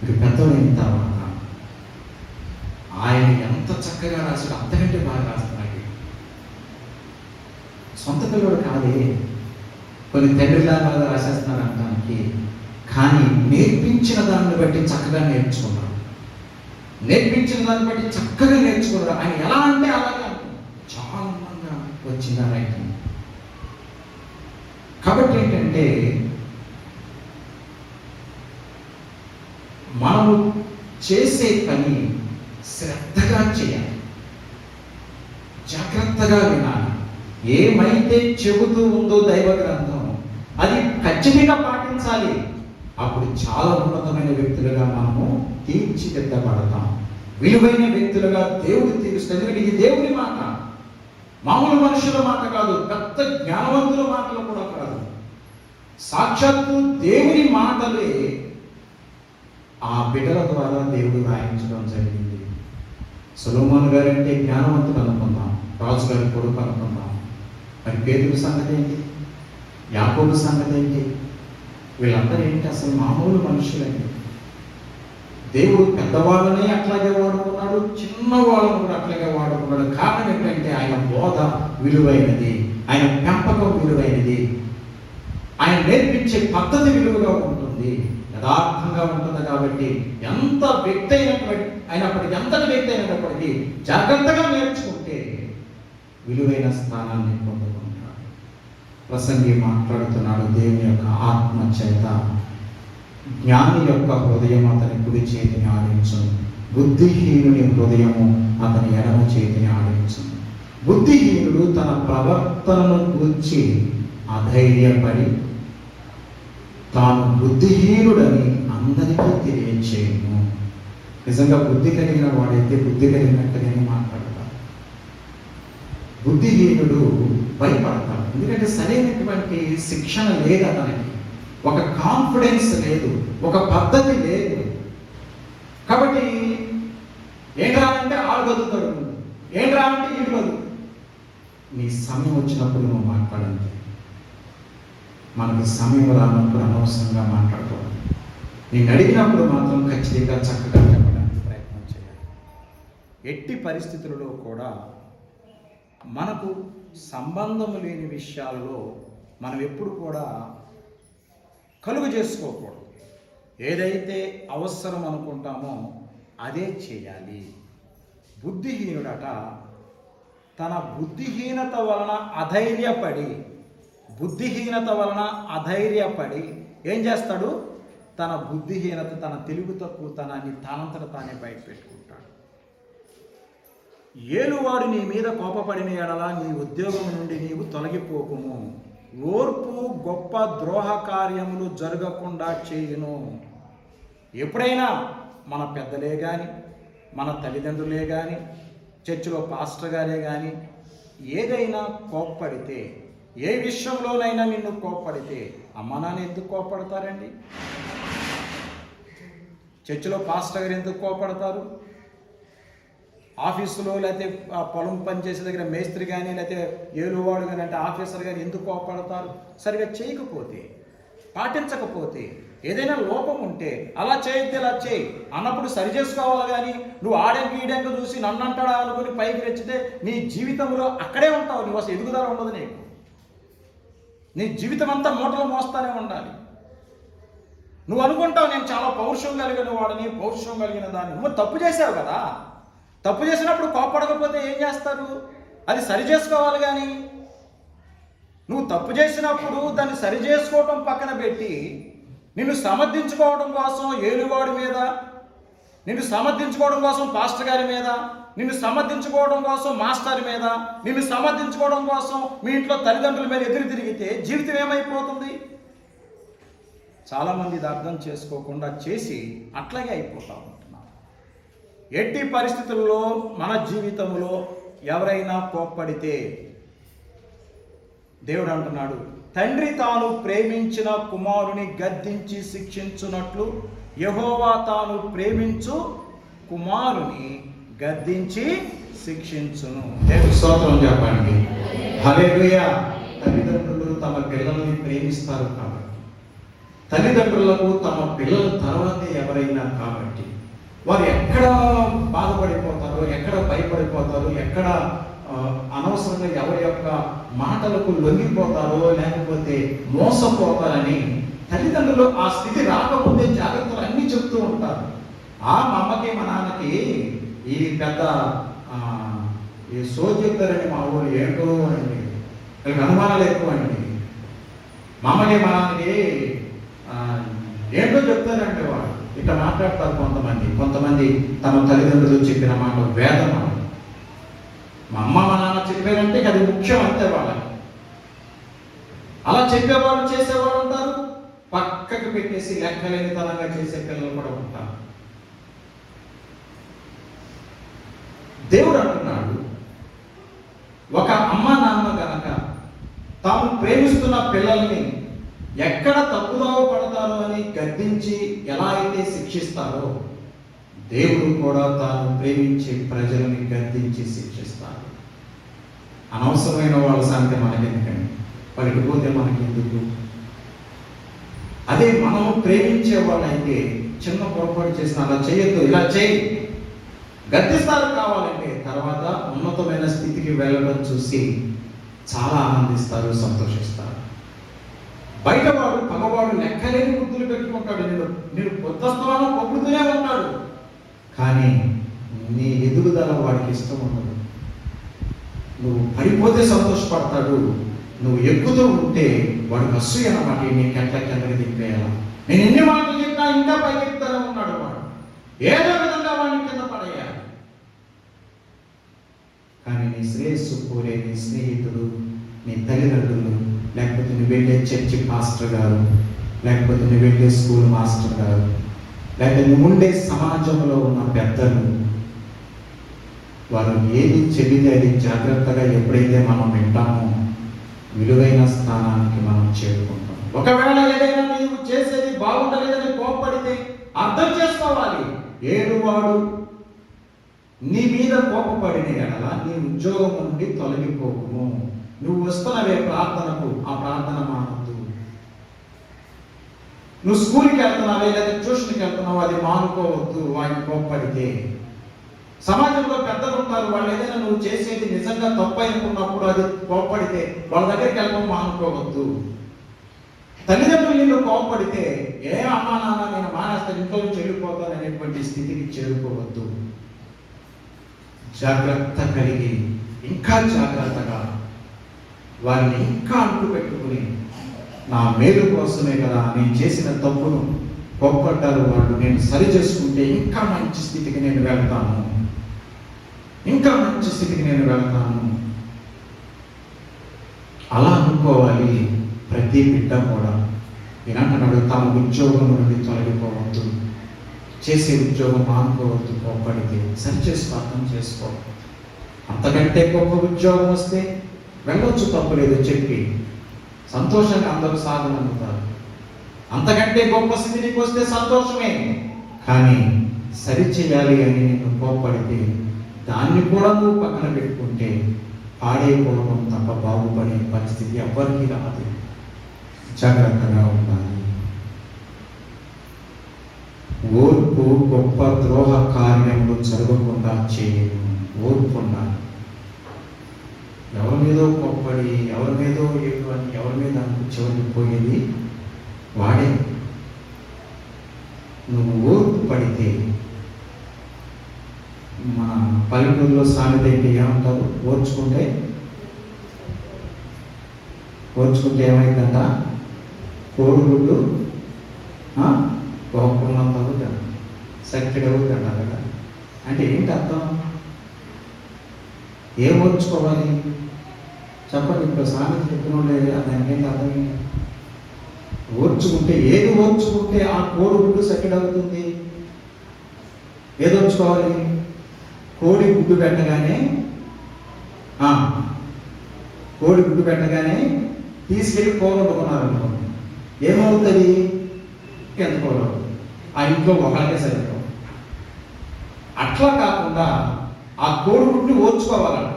ఇక పెద్దవాడు తర్వాత ఆయన ఎంత చక్కగా రాశాడు, అంతకంటే బాగా రాస్తున్నాడు. సొంత పిల్లడు కాదే, కొన్ని తండ్రిలాగా రాసేస్తున్నారు అంటానికి, కానీ నేర్పించిన దాన్ని బట్టి చక్కగా నేర్చుకున్నాడు. ఆయన ఎలా అంటే అలాగే చాలా అందంగా వచ్చింది రైటింగ్. కాబట్టి ఏంటంటే మనము చేసే పని శ్రద్ధగా చేయాలి, జాగ్రత్తగా వినాలి. ఏమైతే చెబుతూ ఉందో దైవ గ్రంథం, అది ఖచ్చితంగా పాటించాలి. అప్పుడు చాలా ఉన్నతమైన వ్యక్తులుగా మనము తీర్చిదిద్దబడతాం. విలువైన వ్యక్తులుగా దేవుడు తీరుస్తాడు. ఇది దేవుని మాట, మామూలు మనుషుల మాట కాదు, పెద్ద జ్ఞానవంతుల మాటలు కూడా కాదు. సాక్షాత్తు దేవుని మాటలే ఆ బిడ్డల ద్వారా దేవుడు రాయించడం జరిగింది. సొలొమోను గారంటే జ్ఞానవంతుడు అనుకుందాం, రాజు గారి కొడుకు అనుకుందాం. మరి పేతురు సంగతి ఏంటి, యాకోబు సంగతి ఏంటి? వీళ్ళందరూ ఏంటి, అసలు మామూలు మనుషులండి. దేవుడు పెద్దవాళ్ళని అట్లాగే వాడుకున్నాడు, చిన్నవాళ్ళను కూడా అట్లాగే వాడుకున్నాడు. కారణం ఏంటంటే ఆయన బోధ విలువైనది, ఆయన పెంపకం విలువైనది, ఆయన నేర్పించే పద్ధతి విలువగా ఉంటుంది. యథార్థంగా ఉంటుంది కాబట్టి ఎంత వ్యక్తి అయినప్పటికీ ఎంతటి వ్యక్తి అయినప్పటికీ జాగ్రత్తగా నేర్చుకుంటే విలువైన స్థానాన్ని పొందుకుంటాడు. ప్రసంగి మాట్లాడుతున్నాడు, దేవుని యొక్క ఆత్మ చేత జ్ఞాని యొక్క హృదయం అతని కుడి చేతిని ఆడించును, బుద్ధిహీనుని హృదయము అతని ఎడమ చేతిని ఆడించును. బుద్ధిహీనుడు తన ప్రవర్తనను గూర్చి అధైర్యపడి తాను బుద్ధిహీనుడని అందరికీ తెలియచేయను. నిజంగా బుద్ధి కలిగిన వాడైతే బుద్ధి కలిగినట్టుగానే మాట్లాడతాడు. బుద్ధిహీనుడు భయపడతాడు, ఎందుకంటే సరైనటువంటి శిక్షణ లేదు అతనికి, ఒక కాన్ఫిడెన్స్ లేదు, ఒక పద్ధతి లేదు. కాబట్టి ఏంట్రా అంటే ఆడు బతుకుతాడు, ఏంట్రా అంటే ఈడు బతుకు. నీ సమయం వచ్చినప్పుడు నువ్వు మాట్లాడండి. మనకి సమయం రానప్పుడు అనవసరంగా మాట్లాడుకోవాలి. నేను అడిగినప్పుడు మాత్రం ఖచ్చితంగా చక్కగా చెప్పడానికి ప్రయత్నం చేయాలి. ఎట్టి పరిస్థితులలో కూడా మనకు సంబంధం లేని విషయాలలో మనం ఎప్పుడు కూడా కలుగు చేసుకోకూడదు. ఏదైతే అవసరం అనుకుంటామో అదే చేయాలి. బుద్ధిహీనుడట తన బుద్ధిహీనత వలన అధైర్యపడి ఏం చేస్తాడు? తన బుద్ధిహీనత, తన తెలుగు తక్కువతనాన్ని తానంతట తానే బయట పెట్టుకుంటాడు. ఏలువాడు నీ మీద కోపపడిన ఎడల నీ ఉద్యోగం నుండి నీవు తొలగిపోకుము. ఓర్పు గొప్ప ద్రోహ కార్యములు జరగకుండా చేయును. ఎప్పుడైనా మన పెద్దలే కానీ, మన తల్లిదండ్రులే కానీ, చర్చిలో పాస్టర్ గారే కానీ ఏదైనా కోప్పడితే, ఏ విషయంలోనైనా నిన్ను కోప్పడితే, అమ్మ నాన్న ఎందుకు కోప్పడతారండి? చర్చిలో పాస్టర్ గారు ఎందుకు కోప్పడతారు? ఆఫీసులో లేకపోతే పొలం పనిచేసే దగ్గర మేస్త్రి కానీ లేకపోతే ఏలువాడు కానీ అంటే ఆఫీసర్ కానీ ఎందుకు కోప్పడతారు? సరిగా చేయకపోతే, పాటించకపోతే, ఏదైనా లోపం ఉంటే అలా చేయొద్దు ఇలా చేయి అన్నప్పుడు సరి చేసుకోవాలి. కానీ నువ్వు ఆడంకి ఈడంకి చూసి నన్ను అంటాడా అనుకుని పైకి తెచ్చితే నీ జీవితంలో అక్కడే ఉంటావు. నువ్వు అసలు ఎదుగుదల ఉండదు నీకు. నీ జీవితం అంతా మూటలు మోస్తానే ఉండాలి. నువ్వు అనుకుంటావు నేను చాలా పౌరుషం కలిగిన వాడిని, పౌరుషం కలిగిన దాన్ని. నువ్వు తప్పు చేసావు కదా, తప్పు చేసినప్పుడు కోప్పడకపోతే ఏం చేస్తారు? అది సరి చేసుకోవాలి. కానీ నువ్వు తప్పు చేసినప్పుడు దాన్ని సరి చేసుకోవటం పక్కన పెట్టి నిన్ను సమర్థించుకోవడం కోసం ఏలువాడి మీద, నిన్ను సమర్థించుకోవడం కోసం పాస్టర్ గారి మీద, నిన్ను సమర్థించుకోవడం కోసం మాస్టర్ మీద, నిన్ను సమర్థించుకోవడం కోసం మీ ఇంట్లో తల్లిదండ్రుల మీద ఎదురు తిరిగితే జీవితం ఏమైపోతుంది? చాలామంది ఇది అర్థం చేసుకోకుండా చేసి అట్లాగే అయిపోతా ఉంటున్నారు. ఎట్టి పరిస్థితుల్లో మన జీవితంలో ఎవరైనా కోప్పడితే దేవుడు అంటున్నాడు, తండ్రి తాను ప్రేమించిన కుమారుని గద్దించి శిక్షించున్నట్లు యెహోవా తాను ప్రేమించు కుమారుని గద్దించి శిక్షించును. దేవుని స్తోత్రం చెప్పండి. హల్లెలూయా. తల్లిదండ్రులు తమ పిల్లల్ని ప్రేమిస్తారు కాబట్టి, తల్లిదండ్రులకు తమ పిల్లల తర్వాతే ఎవరైనా కాబట్టి వారు ఎక్కడ బాధపడిపోతారో, ఎక్కడ భయపడిపోతారో, ఎక్కడ అనవసరంగా ఎవరి యొక్క మాటలకు లొంగిపోతారో లేకపోతే మోసపోతారని తల్లిదండ్రులు ఆ స్థితి రాకముందే జాగ్రత్తలు అన్నీ చెప్తూ ఉంటారు. మా అమ్మకి మా నాన్నకి ఈ పెద్ద ఈ సోది చెప్తారని మా ఊరు ఏంటో అండి, వీళ్ళకి అనుమానాలు ఎక్కువ అండి. మా అమ్మకి మా నాన్నకి ఏంటో చెప్తారంటే వాళ్ళు ఇట్లా మాట్లాడతారు. కొంతమంది తమ తల్లిదండ్రులు చెప్పిన మాట వేదం. మా అమ్మ మా నాన్న చెప్పారంటే అది ముఖ్యం అంతే వాళ్ళకి. అలా చెప్పేవాడు చేసేవాడు ఉంటారు, పక్కకు పెట్టేసి లెక్కలేనితనంగా చేసే పిల్లలు కూడా ఉంటారు. దేవుడు అంటున్నాడు, ఒక అమ్మ నాన్న గనక తాము ప్రేమిస్తున్న పిల్లల్ని ఎక్కడ తప్పుదోవ పడతారో అని గద్దించి ఎలా అయితే శిక్షిస్తారో, దేవుడు కూడా తాను ప్రేమించే ప్రజలని గద్దించి శిక్షిస్తాడు. అనవసరమైన వాళ్ళ సంగతి మనకెందుకండి, పలికిపోతే మనకెందుకు? అదే మనం ప్రేమించే వాళ్ళైతే చిన్న పొరపాటు చేసిన అలా చేయొద్దు, ఇలా చేయి, గద్దిస్తారు. కావాలంటే తర్వాత ఉన్నతమైన స్థితికి వెళ్ళడం చూసి చాలా ఆనందిస్తారు, సంతోషిస్తారు. బయటవాడు పగవాడు లెక్కలేని బుద్ధులు పెట్టుకుంటాడు. నేను పొద్దుస్తమానం పొగుడుతూనే ఉంటాడు, కానీ నీ ఎదుగుదల వాడికి ఇష్టం ఉండదు. నువ్వు పడిపోతే సంతోషపడతాడు, నువ్వు ఎక్కుతూ ఉంటే వాడికి అసూయ అన్నమాట. నీకు ఎట్లా కిందకి దింపేయాల, నేను ఎన్ని మాటలు చెప్పినా ఇంకా పైకెత్తుతూనే ఉన్నాడు వాడు. ఏదో విధంగా వాడిని కింద పడేయాలి. కానీ నీ శ్రేయస్సు కోరే నీ స్నేహితుడు, నీ తల్లిదండ్రులు, లేకపోతే నువ్వు వెళ్ళే చర్చి పాస్టర్ గారు, లేకపోతే నువ్వు వెళ్ళే స్కూల్ మాస్టర్ గారు, లేకపోతే నువ్వు ఉండే సమాజంలో ఉన్న పెద్దలు, వారు ఏది చెబితే అది జాగ్రత్తగా ఎప్పుడైతే మనం వింటామో విలువైన స్థానానికి మనం చేరుకుంటాం. ఒకవేళ ఏదైనా నీవు చేసేది బాగుండలేదని కోప్పడితే అర్థం చేసుకోవాలి. ఏడువాడు నీ మీద కోపపడిన ఎడల నీ ఉద్యోగం నుండి తొలగిపోకుము. నువ్వు వస్తున్నవే ప్రార్థనకు, ఆ ప్రార్థన మానద్దు. నువ్వు స్కూల్కి వెళ్తున్నావే లేదా ట్యూషన్కి వెళ్తున్నావు, అది మానుకోవద్దు. వాడిని కోప్పడితే సమాజంలో పెద్దలు ఉంటారు, వాళ్ళు ఏదైనా నువ్వు చేసేది నిజంగా తప్పు అనుకున్నప్పుడు అది కోప్పడితే వాళ్ళ దగ్గరికి వెళ్ళడం మానుకోవద్దు. తల్లిదండ్రులు నిన్ను కోప్పడితే ఏ అమ్మా నాన్న నేను మానేస్తాను, ఇంట్లో నుంచి వెళ్ళిపోతాను అనేటువంటి స్థితికి చేరుకోవద్దు. జాగ్రత్త కలిగి ఇంకా జాగ్రత్తగా వారిని ఇంకా అంటు పెట్టుకుని, నా మేలు కోసమే కదా నేను చేసిన తప్పును కోప్పడ్డారు వాళ్ళు, నేను సరి చేసుకుంటే ఇంకా మంచి స్థితికి నేను వెళ్తాను, ఇంకా మంచి స్థితికి నేను వెళ్తాను అలా అనుకోవాలి ప్రతి బిడ్డ కూడా. నేనంటున్నాడు, తమ ఉద్యోగం నుండి తొలగిపోవద్దు, చేసే ఉద్యోగం మానుకోవద్దు. కోప్పడితే సరి చేసుకో, అర్థం చేసుకో. అంతకంటే గొప్ప ఉద్యోగం వస్తే వెళ్ళొచ్చు, తప్పులేదు చెప్పి సంతోషంగా అందరూ సాగనందుతారు. అంతకంటే గొప్ప స్థితికి వస్తే సంతోషమే, కానీ సరి చేయాలి అని నిన్ను కోప్పడితే దాన్ని కూడా నువ్వు పక్కన పెట్టుకుంటే పాడైపోవడం తప్ప బాగుపడే పరిస్థితి ఎవ్వరికీ రాదు. జాగ్రత్తగా ఉండాలి. ఓర్పు గొప్ప ద్రోహ కార్యములు జరగకుండా చేయను. ఓర్పు ఉండాలి. ఎవరి మీదో కోప్పడి, ఎవరి మీదో ఏడు అని ఎవరి మీద చివరికి పోయేది వాడే. నువ్వు ఓర్పు పడితే, మన పల్లెటూరులో సామెత ఏంటి ఏమంటారు, ఓర్చుకుంటే ఏమైందంట, కోడిగుడ్డు కోపకున్నంత అవుతాడు, సక్కిడి అవుతాడు కదా. అంటే ఏంటి అర్థం? ఏం ఓర్చుకోవాలి చెప్పండి. ఇప్పుడు సామెత చెప్పినోడే దానికి ఏంటి అర్థం? ఓర్చుకుంటే, ఏది ఓర్చుకుంటే ఆ కోడిగుడ్డు సక్కిడి అవుతుంది? ఏది ఓర్చుకోవాలి? కోడి గుడ్డు పెట్టగానే తీసుకెళ్ళి కూర వండుకున్నారు అనుకోండి, ఏమవుతుంది? ఎంత కూర ఆ ఇంట్లో ఒకళ్ళకే సరిపో. అట్లా కాకుండా ఆ కోడిగుడ్డు ఓర్చుకోవాలంట.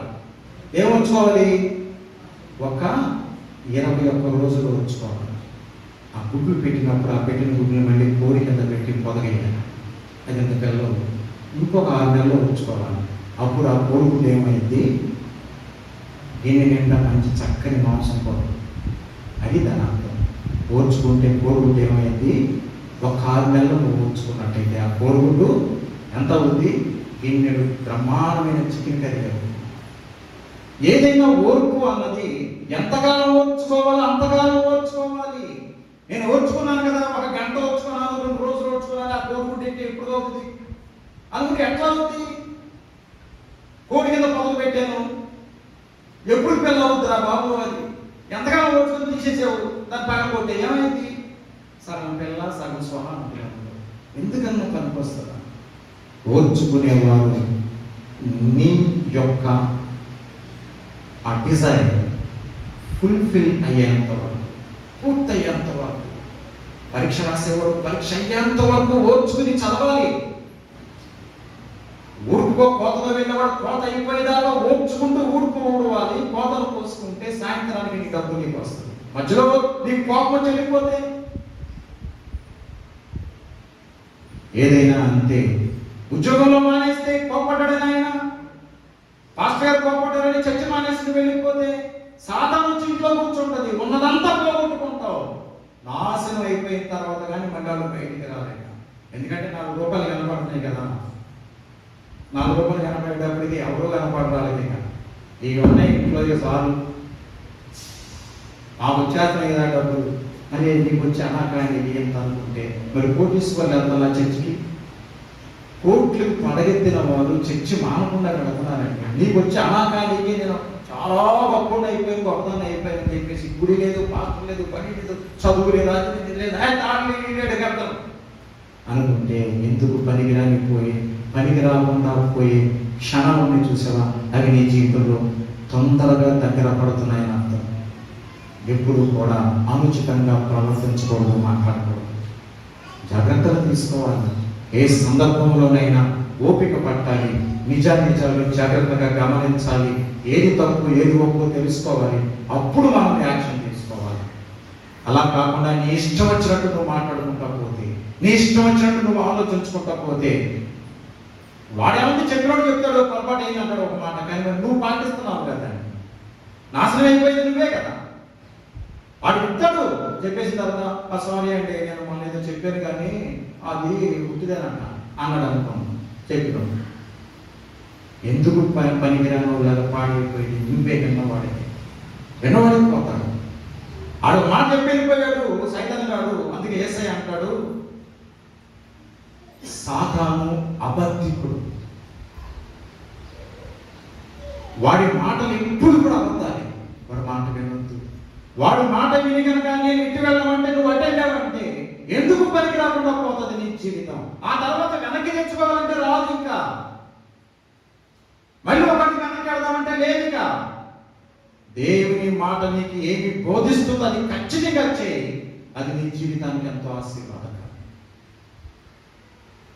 ఏం ఓర్చుకోవాలి? ఒక 21 రోజులు ఓర్చుకోవాలి. ఆ గుడ్లు పెట్టినప్పుడు ఆ పెట్టిన గుడ్లు మళ్ళీ కోడి కింద పెట్టి పొదగేయాలి. అది ఎంత పిల్లలు ఇంకొక 6 నెలలు ఉంచుకోవాలి. అప్పుడు ఆ కోడిగుడ్డు ఏమైంది? దీని నిండా మంచి చక్కని మాంసం పోదు. అది దాని అర్థం. ఓర్చుకుంటే కోడిగుడ్డు ఏమైంది? ఒక 6 నెలలు నువ్వు ఓర్చుకున్నట్టయితే ఆ కోడిగుడ్డు ఎంత ఉంది? గిన్నెడు బ్రహ్మాండమైన చికెన్ కర్రీ అవుతుంది. ఏదైనా ఓర్పు అన్నది ఎంతకాలం ఓర్చుకోవాలో అంతకాలం ఓర్చుకోవాలి. నేను ఓర్చుకున్నాను కదా, 1 గంట ఓర్చుకున్నాను, 2 రోజులు ఓర్చుకున్నాను, ఆ కోడిగుడ్డు ఎప్పుడు అవుతుంది అనుకుంటే ఎట్లా అవుతుంది? కోడి కింద పొగలు పెట్టాను, ఎప్పుడు పిల్ల అవుతుందిరా బాబు, అది ఎంతకాలం ఓర్చుకొని తీసేసావు, దాన్ని పక్కన కొట్టే ఏమైంది? సగం పిల్ల సగం స్వహం. ఎందుకన్నా పనికొస్తుందా? ఓర్చుకునేవారు నీ యొక్క ఆ డిజైర్ ఫుల్ఫిల్ అయ్యేంత వరకు, పూర్తయ్యేంత వరకు, పరీక్ష రాసేవాడు పరీక్ష అయ్యేంత వరకు ఓర్చుకుని చదవాలి. ఊరుకో కోతలో వెళ్ళేవాడు కోత అయిపోయేదాకా ఓర్చుకుంటూ ఊడుకోవాలి. కోతలు పోసుకుంటే సాయంత్రానికి నీ డబ్బు నీకు వస్తుంది. మధ్యలో నీకు కోపం చెల్లిపోతే ఏదైనా అంతే. ఉద్యోగంలో మానేస్తే కోపడ్డాడని ఆయన పాస్టర్ గారు కోపడ్డారని చర్చ మానేసి వెళ్ళిపోతే సాతాను వచ్చి ఇంట్లో కూర్చుంటుంది, ఉన్నదంతా పోగొట్టుకుంటావు. నాశనం అయిపోయిన తర్వాత కానీ మళ్ళీ వాళ్ళు బయటికి రాలేక. ఎందుకంటే 4 రూపాయలు కనపడుతున్నాయి కదా, 4 రూపాయలు కనపడేటప్పటికి ఎవరో కనపడరాలేదు. ఇక ఉన్నాయి ఇంట్లో సార్లు మాకు వచ్చేస్తున్నాయి కదా డబ్బులు అని నీకు వచ్చి అనాకాండి ఎంత అనుకుంటే, మరి కోటీశ్వర్లు వెళ్తున్నా చర్చికి, కోట్లు పడగెత్తిన వాళ్ళు చర్చి మానకుండా వెళ్తున్నారండి. నీకు వచ్చి అనాకాండికి నేను చాలా గొప్ప అయిపోయాను, గొప్పదాన్ని అయిపోయాను చెప్పేసి గుడి లేదు, పాత్ర లేదు, పని లేదు, చదువు లేదు, అది లేదు అనుకుంటే ఎందుకు పనికి రాకుండా పోయే క్షణాలని చూసావా? అవి నీ జీవితంలో తొందరగా దగ్గర పడుతున్నాయని అర్థం. ఎప్పుడు కూడా అనుచితంగా ప్రవర్తించకూడదు, మాట్లాడకూడదు, జాగ్రత్తలు తీసుకోవాలి. ఏ సందర్భంలోనైనా ఓపిక పట్టాలి, నిజాలు జాగ్రత్తగా గమనించాలి, ఏది తప్పు ఏది ఒప్పు తెలుసుకోవాలి, అప్పుడు మనం యాక్షన్ తీసుకోవాలి. అలా కాకుండా నీ ఇష్టం వచ్చినట్టు నువ్వు మాట్లాడుకుంటా పోతే, నీ ఇష్టం వచ్చినట్టు నువ్వు ఆలోచించుకుంటా పోతే, వాడేమంటే చెప్పినట్టు చెప్తాడు, పొరపాటు అయింది అంటాడు ఒక మాట, కానీ నువ్వు పాటిస్తున్నావు కదా, నాశనం అయిపోయింది నువ్వే కదా. వాడు చెప్తాడు, చెప్పేసిన తర్వాత సారీ అండి నేను మొన్న ఏదో చెప్పాను కానీ అది గుర్తుదేనంట అన్నాడు అనుకోండి. చెప్పినాడు ఎందుకు పనికిరాని వాళ్ళ పాడైపోయింది, నువ్వే విన్నవాడికి పోతాడు. ఆడు మాట చెప్పి వెళ్ళిపోయాడు సైతాన్ గాడు. అందుకే యేసయ్య అంటాడు, సాతాను అబద్ధికుడు, వాడి మాటలు ఎప్పుడు కూడా అబద్ధాలి. వాడి మాట వినొద్దు. వాడు మాట విని కనుక నేను ఇటు వెళ్ళమంటే నువ్వు అటెండావంటే ఎందుకు పనికి రాకుండా పోతుంది నీ జీవితం. ఆ తర్వాత వెనక్కి తెచ్చుకోవాలంటే రాదు, ఇంకా మళ్ళీ ఒకటి వెనక్కి వెళ్దామంటే లేదుగా. దేవుని మాట నీకు ఏమి బోధిస్తుందో అది ఖచ్చితంగా చేయి, అది నీ జీవితానికి ఎంతో ఆశీర్వాదం.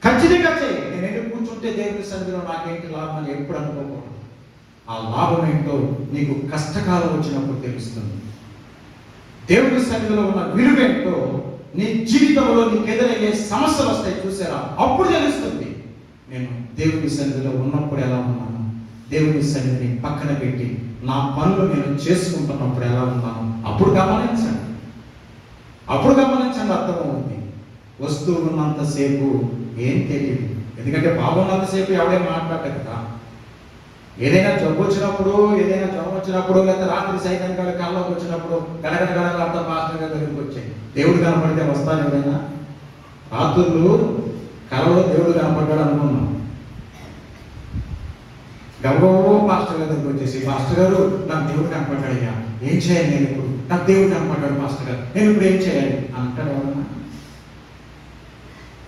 ఖచ్చితంగా చేయి. నేను ఎందుకు కూర్చుంటే దేవుని సన్నిధిలో నాకేంటి లాభం అని ఎప్పుడు అనుకోకూడదు. ఆ లాభం ఏంటో నీకు కష్టకాలం వచ్చినప్పుడు తెలుస్తుంది. దేవుని సన్నిధిలో ఉన్న విలువేంటో నీ జీవితంలో నీకు ఎదురయ్యే సమస్యలు వస్తాయి చూసారా, అప్పుడు తెలుస్తుంది. నేను దేవుని సన్నిధిలో ఉన్నప్పుడు ఎలా ఉన్నాను, దేవుని సన్నిధిని పక్కన పెట్టి నా పనులు నేను చేసుకుంటున్నప్పుడు ఎలా ఉన్నాను, అప్పుడు గమనించండి. అర్థమవుతుంది. వస్తువు ఉన్నంతసేపు ఏం తెలియదు, ఎందుకంటే బాగున్నంతసేపు ఎవడే మాట్లాడదు కదా. ఏదైనా జబ్బు వచ్చినప్పుడు, ఏదైనా జ్వరం వచ్చినప్పుడు, లేదా రాత్రి సైతం కళ్ళలోకి వచ్చినప్పుడు గడగడ అర్థం మాత్రమే దగ్గరికి వచ్చాయి. దేవుడు కనపడితే వస్తాను. ఏదైనా రాత్రులు కళలో దేవుడు కనపడ్డాడు అనుకున్నాం, గౌరవ పాస్టర్ గారి దగ్గరికి వచ్చేసి, పాస్టర్ గారు నాకు దేవుడు కనపడ్డాడయ్యా, ఏం చేయాలి నేను ఇప్పుడు, నాకు దేవుడు కనపడ్డాడు పాస్టర్ గారు, నేను ఇప్పుడు ఏం చేయాలి అంటాడు. ఎవరన్నా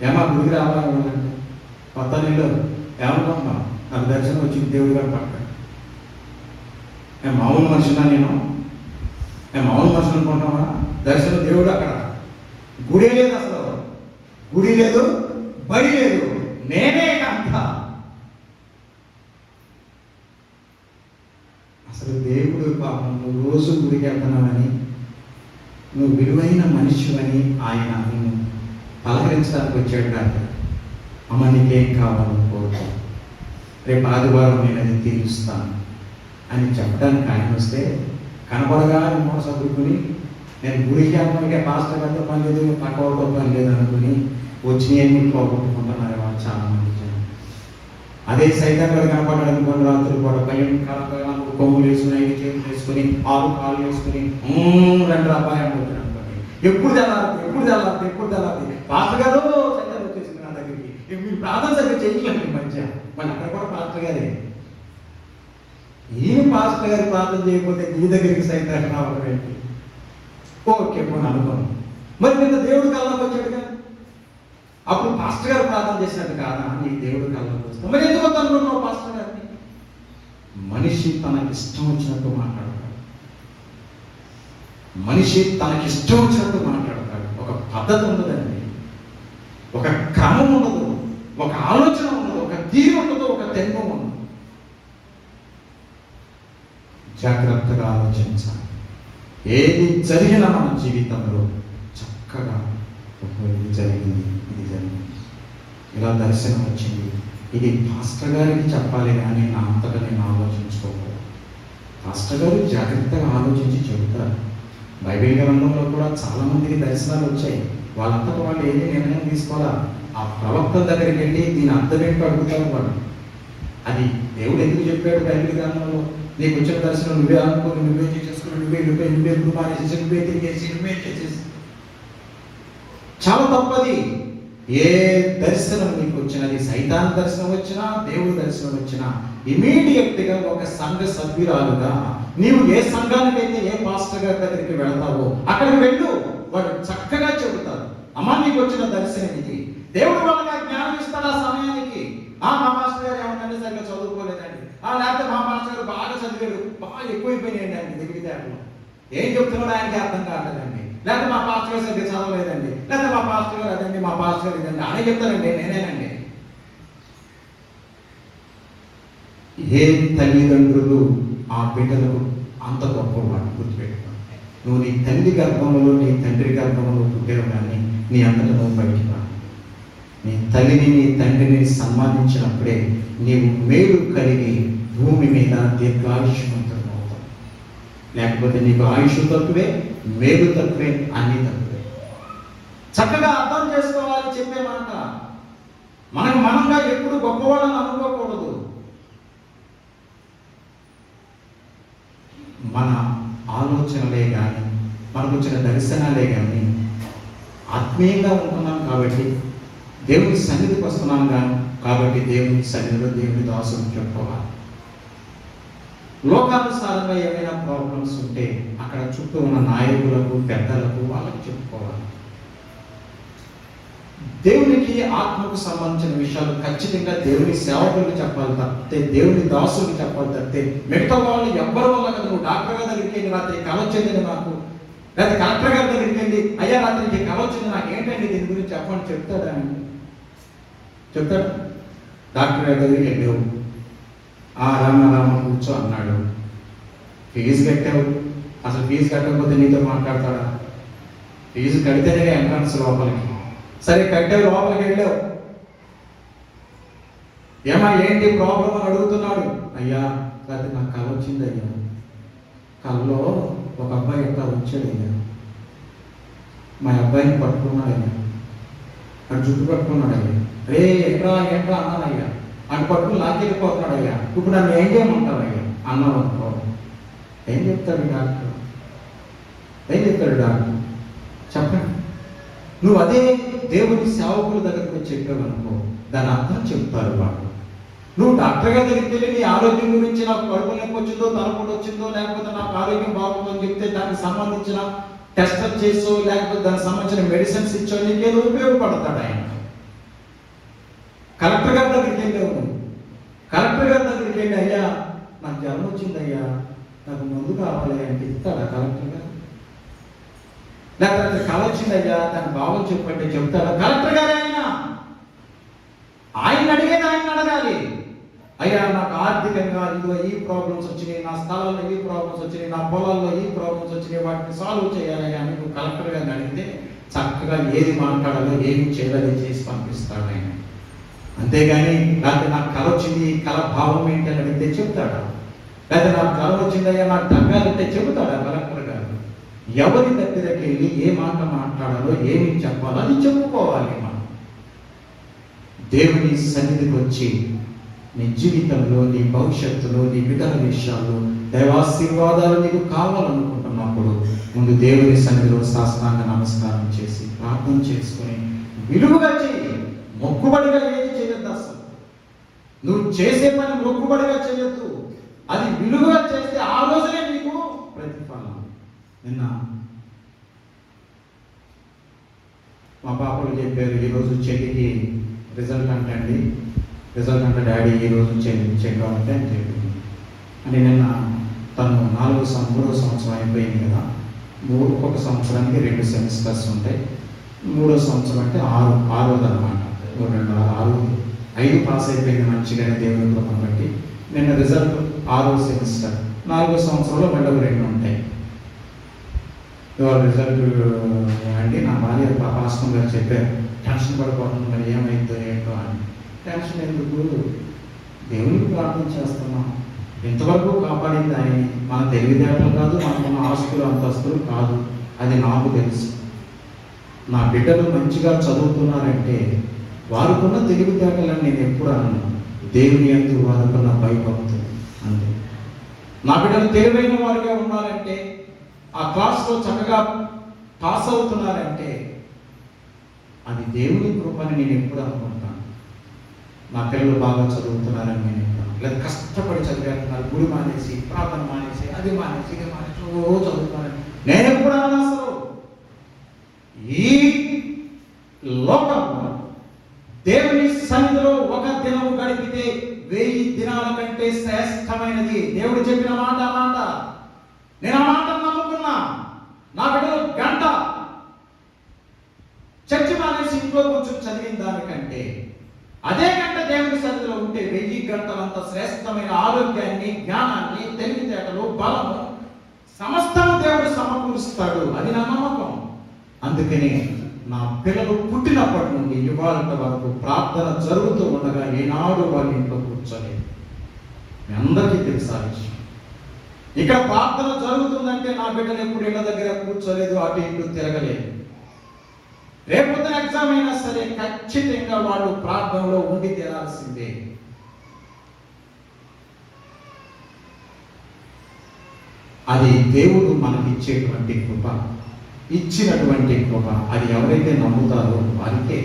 ఏమా గుడికి రావాలంటే కొత్త నీళ్ళు ఏమనుకుంటున్నాం, నాకు దర్శనం వచ్చింది, దేవుడు కనపడ్డాడు. నేను మామూలు మనిషినా, నేను మామూలు మనిషి అనుకుంటున్నావా? దర్శనం దేవుడు అక్కడ, గుడి లేదు, అసలు గుడి లేదు, బడి లేదు, నేనే అంత. అసలు దేవుడు పాపం నువ్వు రోజు గుడికి వెళ్తున్నావని, నువ్వు విలువైన మనిషివని ఆయన నిన్ను పలకరించడానికి వచ్చాడు. డాక్టర్ అమ్మ నీకేం కావాలని కోరుతాను, రేపు ఆదివారం నేను అది తీరుస్తాను అని చెప్పడానికి ఆయన వస్తే కనపడగా మూడు సర్దుకుని నేను గుడికి అమ్మకే పాస్టర్ గారితో పని లేదు, పక్కవాడితో పని లేదు అనుకుని వచ్చి నేను పోగొట్టుకుంటున్నారు వాళ్ళు చాలా మంది. అదే సైతం గారు కనపడ్డాడు అనుకోండి, రాత్రులు కూడా భయం కొమ్ములు వేసుకుని, 5 చేతులు వేసుకుని, 6 కాళ్ళు వేసుకుని 2 అబ్బాయి అనుకుంటున్నాను అనుకోండి. ఎప్పుడు తెల్లారి పాస్టర్ గారు సైతం వచ్చేసింది నా దగ్గరికి, మీరు ప్రార్థన సరిగ్గా చేయట్లేదు మధ్య, మళ్ళీ అక్కడ కూడా పాస్టర్ గారే. ఈయన పాస్టర్ గారు ప్రార్థన చేయకపోతే నీ దగ్గరికి సైతం రావడం ఏంటి? ఓకే పోనీ అనుకోను. మరి నిన్న దేవుడు కళ్ళకు వచ్చాడుగా, అప్పుడు పాస్టర్ గారు ప్రార్థన చేసినట్టు కాదా నీ దేవుడు కళ్ళకు వస్తాం? మరి ఎందుకు అనుకున్నావు పాస్టర్ గారిని? మనిషి తనకిష్టం వచ్చినట్టు మాట్లాడతాడు, ఒక పద్ధతి ఉండదండి, ఒక క్రమం ఉండదు, ఒక ఆలోచన ఉండదు, ఒక తీరు ఉండదు, ఒక తెన్నం ఉండదు. జాగ్రత్తగా ఆలోచించాలి. ఏది జరిగినా మన జీవితంలో చక్కగా ఇది జరిగింది, ఇలా దర్శనం వచ్చింది, ఇది పాస్టర్ గారికి చెప్పాలి కానీ నా అంతటా నేను ఆలోచించుకోకూడదు. పాస్టర్ గారు జాగ్రత్తగా ఆలోచించి చెబుతారు, బైబిల్ గ్రంథంలో కూడా చాలా మందికి దర్శనాలు వచ్చాయి. వాళ్ళంతటా వాళ్ళు ఏమీ నిర్ణయం తీసుకోవాలా, ఆ ప్రవక్తల దగ్గరికి వెళ్ళి దీని అర్థం ఏంటో అడుగుతారు వాళ్ళు. అది దేవుడు ఎందుకు చెప్పాడు బైబిల్ గ్రంథంలో, నీకు వచ్చిన దర్శనం నువ్వే అనుకుని, నువ్వే చేసేసుకుని, నువ్వే మానేసేసి, నువ్వే తిరిగేసి, నువ్వే చేసేసి, చాలా తప్పది. ఏ దర్శనం నీకు వచ్చినది, సైతాన్ దర్శనం వచ్చినా, దేవుడి దర్శనం వచ్చినా, ఇమీడియట్గా ఒక సంఘ సభ్యురాలుగా నీవు ఏ సంఘానికైతే, ఏ పాస్టర్ గారి దగ్గరికి వెళతావో అక్కడికి వెళ్ళు. వాడు చక్కగా చెబుతారు, అమ్మా నీకు వచ్చిన దర్శనం ఇది, దేవుడు వాళ్ళగా జ్ఞానం ఇస్తాడు ఆ సమయానికి. మా మాస్టర్ గారు ఏమన్నా సరిగ్గా చదువుకోలేదండి, లేకపోతే మా మాస్టర్ గారు బాగా చదివాడు, బాగా ఎక్కువైపోయినాయండి ఆయన దిగుతాడు, ఏం చెప్తున్నాడు ఆయనకి అర్థం కాలేదండి, లేకపోతే మా పాస్టర్ గారు సరిగ్గా చదవలేదండి, లేకపోతే మా పాస్టర్ గారు అదండి, మా పాస్టర్ గారు ఇదండి అని చెప్తానండి. నేనేనండి. ఏ తల్లిదండ్రులు ఆ బిడ్డలకు అంత గొప్పవాడు గుర్తుపెట్టుకోండి. నువ్వు నీ తల్లి గర్భంలో, నీ తండ్రి గర్భంలో పుట్టావు, కానీ నీ అంతటా నువ్వు బయటికి రా. నీ తల్లిని, నీ తండ్రిని సన్మానించినప్పుడే నీవు మేలు కలిగి భూమి మీద దీర్ఘాయుష్మంతుడు అవుతావు. లేకపోతే నీకు ఆయుష్ తక్కువే, మేలు తక్కువే, అన్ని తక్కువే. చక్కగా అర్థం చేసుకోవాలి చెప్పే మాట. మనంగా ఎప్పుడు గొప్పవాళ్ళని అనుకోకూడదు. మన ఆలోచనలే కానీ, మనకు వచ్చిన దర్శనాలే కానీ, ఆత్మీయంగా ఉంటున్నాం కాబట్టి, దేవుని సన్నిధికి వస్తున్నాం కాబట్టి దేవుని సన్నిధిలో దేవుని దాసుని చెప్పుకోవాలి. లోకానుసారంగా ఏమైనా ప్రాబ్లమ్స్ ఉంటే అక్కడ చుట్టూ ఉన్న నాయకులకు, పెద్దలకు, వాళ్ళకి చెప్పుకోవాలి. దేవునికి ఆత్మకు సంబంధించిన విషయాలు ఖచ్చితంగా దేవుని సేవకులకు చెప్పాలి తప్పితే, దేవుని దాసులకు చెప్పాలి తప్పితే, మిగతా వాళ్ళు ఎవ్వరి వల్ల కదా. నువ్వు డాక్టర్ గారి దగ్గరికి వెళ్ళి రాత్రి కల వచ్చింది నాకు, లేదా కలెక్టర్ గారి దగ్గరికి వెళ్ళి అయ్యా రాత్రికి కల వచ్చింది నాకు, ఏంటండి దీని గురించి చెప్పండి చెప్తాడా అండి? చెప్తాడు. డాక్టర్ గారి దగ్గరికి వెళ్ళావు, రామ కూర్చో అన్నాడు, ఫీజు కట్టావు, అసలు ఫీజు కట్టకపోతే నీతో మాట్లాడతాడా? ఫీజు కడితేనే ఎంట్రన్స్ లోపలికి. సరే కట్టావు, లోపలికి వెళ్ళావు, ఏమా ఏంటి ప్రాబ్లం అని అడుగుతున్నాడు. అయ్యా అది నాకు కళ వచ్చింది అయ్యా, కళ్ళలో ఒక అబ్బాయి ఎట్లా వచ్చాడు అయ్యా, మా అబ్బాయిని పట్టుకున్నాడు అయ్యా, అటు జుట్టు పట్టుకున్నాడు అయ్యా, రే ఎట్రా ఎట్రా అన్నానయ్యా, అటు పట్టుకుని లాక్కెళ్ళిపోతున్నాడు అయ్యా, ఇప్పుడు నన్ను ఏం చేయమంటావు అయ్యా అన్నావు అనుకో. ఏం చెప్తాడు డాక్టర్? చెప్పండి. నువ్వు అదే దేవుని సేవకుల దగ్గరకు చెప్పావనుకో, దాని అర్థం చెప్తారు వాళ్ళు. నువ్వు డాక్టర్ గారి దగ్గరికి వెళ్ళి నీ ఆరోగ్యం గురించి, నాకు కడుపు నొప్పి వచ్చిందో, తలపోటు వచ్చిందో, లేకపోతే నాకు ఆరోగ్యం బాగుందని చెప్తే దానికి సంబంధించిన టెస్టులు చేసో, లేకపోతే దానికి సంబంధించిన మెడిసిన్స్ ఇచ్చో నీకేదో ఉపయోగపడతాడు ఆయన. కలెక్టర్ గారి దగ్గరికి వెళ్ళావు, కలెక్టర్ గారి దగ్గరికి వెళ్ళి అయ్యా నాకు జ్వరం వచ్చిందయ్యా, నాకు మందు కావాలి అంటే ఇస్తాడా కలెక్టర్ గారు? లేకపోతే కళ వచ్చిందయ్యా దాని భావం చెప్పంటే చెప్తాడా? కలెక్టర్ గారు ఆయన అడిగేది ఆయన అడగాలి. అయ్యా నాకు ఆర్థికంగా ఇదిగో ఈ ప్రాబ్లమ్స్ వచ్చినాయి, నా స్థలాల్లో ఈ ప్రాబ్లమ్స్ వచ్చినాయి, నా పొలాల్లో ఈ ప్రాబ్లమ్స్ వచ్చినాయి, వాటిని సాల్వ్ చేయాలయ్యా అని నువ్వు కలెక్టర్ గారిని అడిగితే చక్కగా ఏది మాట్లాడాలో, ఏమి చేయాలో చేసి పంపిస్తాడు ఆయన. అంతేగాని లేకపోతే నాకు కళ వచ్చింది, కళ భావం ఏంటి అని అడిగితే చెప్తాడా? లేకపోతే నాకు కళ వచ్చిందయ్యా నాకు తగ్గాలంటే చెబుతాడా కలెక్టర్ గారు? ఎవరి దగ్గరికి వెళ్ళి ఏ మాట మాట్లాడాలో, ఏమి చెప్పాలో అది చెప్పుకోవాలి. మనం దేవుని సన్నిధికి వచ్చి నీ జీవితంలో, నీ భవిష్యత్తులో, నీ బిడ్డల విషయాలు, దైవాశీర్వాదాలు నీకు కావాలనుకుంటున్నప్పుడు ముందు దేవుని సన్నిధిలో సాష్టాంగ నమస్కారం చేసి ప్రార్థన చేసుకుని విలువగా చేయి. మొక్కుబడిగా ఏది చేయొద్దు. అసలు నువ్వు చేసే పని మొక్కుబడిగా చేయొద్దు, అది విలువగా చేస్తే ఆ రోజునే నీకు ప్రతిఫలం. నిన్న మా పాపలు చెప్పారు, ఈరోజు చెల్లికి రిజల్ట్ అంటండి, రిజల్ట్ అంటే డాడీ ఈరోజు చెక్కాలంటే అని చెప్పింది. అని నిన్న తను 3వ సంవత్సరం అయిపోయింది కదా, ఒక్కొక్క సంవత్సరానికి 2 సెమిస్టర్స్ ఉంటాయి. 3వ సంవత్సరం అంటే 6వ అనమాట. 3, 2, 6, 5 పాస్ అయిపోయింది మంచిగానే దేవుని కృపను బట్టి. నిన్న రిజల్ట్ 6వ సెమిస్టర్. 4వ సంవత్సరంలో మళ్ళీ 2 ఉంటాయి. ఇవాళ రిజల్ట్ అండి నా భార్య పాస్టర్ గారు చెప్పారు, టెన్షన్ పడిపోతుంది, మరి ఏమైందో ఏంటో అని. టెన్షన్ ఎందుకు? దేవునికి ప్రార్థన చేస్తున్నాం, ఇంతవరకు కాపాడింది ఆయన. మన తెలివితేటలు కాదు, మనకున్న ఆస్తులు అంతస్తులు కాదు. అది నాకు తెలుసు. నా బిడ్డలు మంచిగా చదువుతున్నారంటే వారికున్న తెలివితేటలని నేను ఎప్పుడు అన్నాను, దేవుని యందు వారికున్న భయభక్తులు అంతే. నా బిడ్డలు తెలివైన వారిగా ఉన్నారంటే, ఆ క్లాస్లో చక్కగా పాస్ అవుతున్నారంటే అది దేవుని కృపని నేను ఎప్పుడు అనుకుంటాను. నా పిల్లలు బాగా చదువుతున్నారని నేను ఎప్పుడు, లేదా కష్టపడి చదివేస్తున్నారు, గుడి మానేసి, ప్రార్థన మానేసి, అది మానేసి, ఇది మానేసి చదువుతున్నారని నేను ఎప్పుడు అన్నాను. అసలు ఈ లోకంలో దేవుని సన్నిధిలో ఒక దినము గడిపితే 1000 దినాల కంటే శ్రేష్టమైనది. దేవుడు చెప్పిన మాట. నేను ఆ మాట నమ్ముకున్నా. నా బిడ్డలు గంట చర్చి మానేసి ఇంట్లో కూర్చొని చదివిన దానికంటే అదే గంట దేవుని సన్నిధిలో ఉంటే 1000 గంటలంత శ్రేష్టమైన ఆరోగ్యాన్ని, జ్ఞానాన్ని, తెలివితేటలు, బలము సమస్తము దేవుడు సమకూరుస్తాడు. అది నా నమ్మకం. అందుకని నా పిల్లలు పుట్టినప్పటి నుండి ఇవాళ వరకు ప్రార్థన జరుగుతూ ఉండగా ఏనాడు వాళ్ళ ఇంట్లో కూర్చోలేదు. మీ అందరికీ తెలుసా విషయం. ఇక్కడ ప్రార్థన జరుగుతుందంటే నా బిడ్డలు ఎప్పుడు ఇళ్ళ దగ్గర కూర్చోలేదు, అటు ఇటు తిరగలేదు. రేపొద్దున ఎగ్జామ్ అయినా సరే ఖచ్చితంగా వాళ్ళు ప్రార్థనలో ఉండి తీరాల్సిందే. అది దేవుడు మనకి ఇచ్చేటువంటి కృప, ఇచ్చినటువంటి కృప. అది ఎవరైతే నమ్ముతారో వారికే.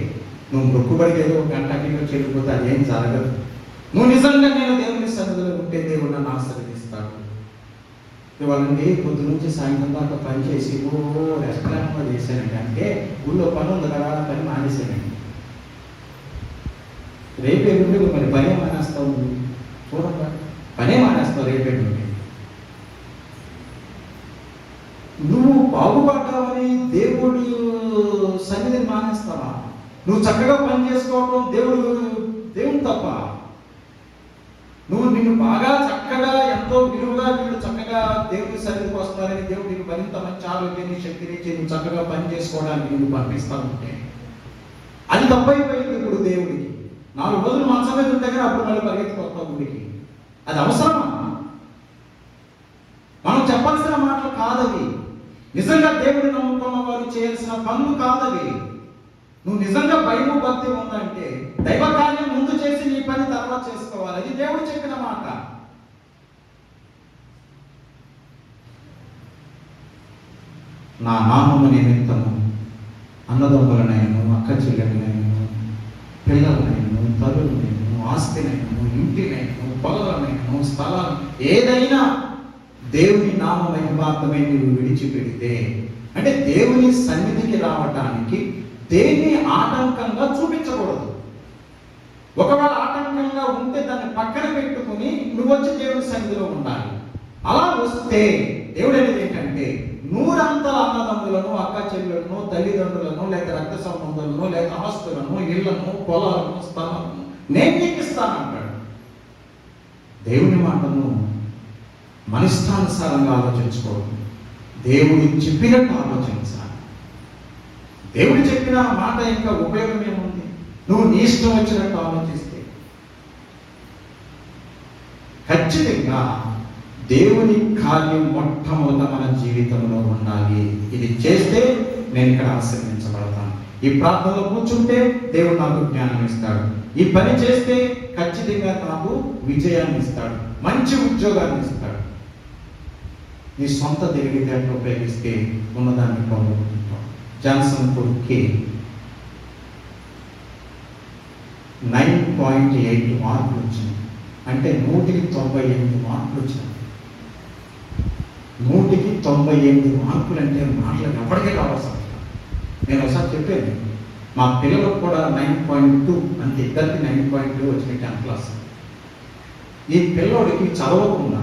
నువ్వు మొక్కుబడికి ఏదో గంట కింద చెల్లిపోతే అదేం జరగదు. నువ్వు నిజంగా నేను దేవుని సన్నిధిలో ఉంటే దేవుడు నన్ను ఆశీర్వదిస్తాడు. ఇవాళండి పొద్దు నుంచి సాయంత్రం దాకా పని చేసి రెస్టారెంట్లో చేశానండి. అంటే ఊళ్ళో పని ఉంది కదా, పని మానేశానండి. రేపే నుండి మరి పనే మానేస్తావు. చూడండి, పనే మానేస్తావు రేపే నుండి. నువ్వు బాగుపడ్డావని దేవుడు సన్నిధిని మానేస్తావా? నువ్వు చక్కగా పని చేసుకోవడం దేవుడు తప్ప. నువ్వు నిన్ను బాగా చక్కగా ఎంతో విలువగా వీళ్ళు చక్కగా దేవుని సన్నిధికి వస్తారని దేవుడు నీకు మరింత మంచి ఆరోగ్యాన్ని, శక్తిని ఇచ్చి నువ్వు చక్కగా పని చేసుకోవడానికి నువ్వు పంపిస్తా ఉంటే అది తప్పైపోయింది. ఇప్పుడు దేవుడికి 4 రోజులు మంచం మీద ఉంటే కానీ అప్పుడు మళ్ళీ పరిగెత్తుకొస్తావు గుడికి. అది అవసరమా? మనం చెప్పాల్సిన మాటలు కాదవి. నిజంగా దేవుడిని నమ్ముకున్న వారు చేయాల్సిన పనులు కాదవి. నువ్వు నిజంగా భయము భక్తి ఉందంటే దైవ కార్యం ముందు చేసి నీ పని తర్వాత చేసుకోవాలి. అది దేవుడు చెప్పిన మాట. నా నామము నిమిత్తము అన్నదమ్ములనైను, అక్క చెల్లెలనైను, పిల్లలనైను, తల్లులనైను, ఆస్తినైను, ఇంటినైను, పొలాలనైను, స్థలాలు ఏదైనా దేవుని నామ మహిమార్థమై నువ్వు విడిచిపెడితే, అంటే దేవుని సన్నిధికి రావటానికి దేన్ని ఆటంకంగా చూపించకూడదు. ఒకవేళ ఆటంకంగా ఉంటే దాన్ని పక్కన పెట్టుకుని నువ్వు వచ్చి దేవుని సన్నిధిలో ఉండాలి. అలా వస్తే దేవుడు అనేది ఏంటంటే 100 అన్నదమ్ములను, అక్క చెల్లెలను, తల్లిదండ్రులను, లేక రక్త సంబంధాలను, లేక ఆస్తులను, ఇళ్లను, పొలాలను, స్థలాలను నేను నీకు ఇస్తానంటాడు. దేవుని మాటను మన ఇష్టానుసారంగా ఆలోచించుకోవడం, దేవుడు చెప్పినట్టు ఆలోచించాలి. దేవుడు చెప్పిన మాట ఇంకా ఉపయోగం ఏముంది? నువ్వు నీ ఇష్టం వచ్చినట్టు ఆలోచిస్తే ఖచ్చితంగా దేవుని కార్యం మొట్టమొదట మన జీవితంలో ఉండాలి. ఇది చేస్తే నేను ఇక్కడ ఆశీర్వదించబడతాను. ఈ ప్రార్థనలో కూర్చుంటే దేవుడు నాకు జ్ఞానం ఇస్తాడు. ఈ పని చేస్తే ఖచ్చితంగా నాకు విజయాన్ని ఇస్తాడు, మంచి ఉద్యోగాన్ని ఇస్తాడు. నీ సొంత తెలివితేటలు ఉపయోగిస్తే ఉన్నదాన్ని పోగొట్టుకుంటాం. జాన్సన్ కొడుక్కి 9.8 మార్కులు వచ్చినాయి. అంటే 100కి 98 మార్కులు వచ్చినాయి. 100కి 98 మార్కులు అంటే మాటలు ఎవరికీ రావాల్సి. నేను ఒకసారి చెప్పాను, మా పిల్లలకు కూడా 9.2 అంటే ఇద్దరికి 9.2 వచ్చినాయి 10th క్లాస్. ఈ పిల్లోడికి చదవకుండా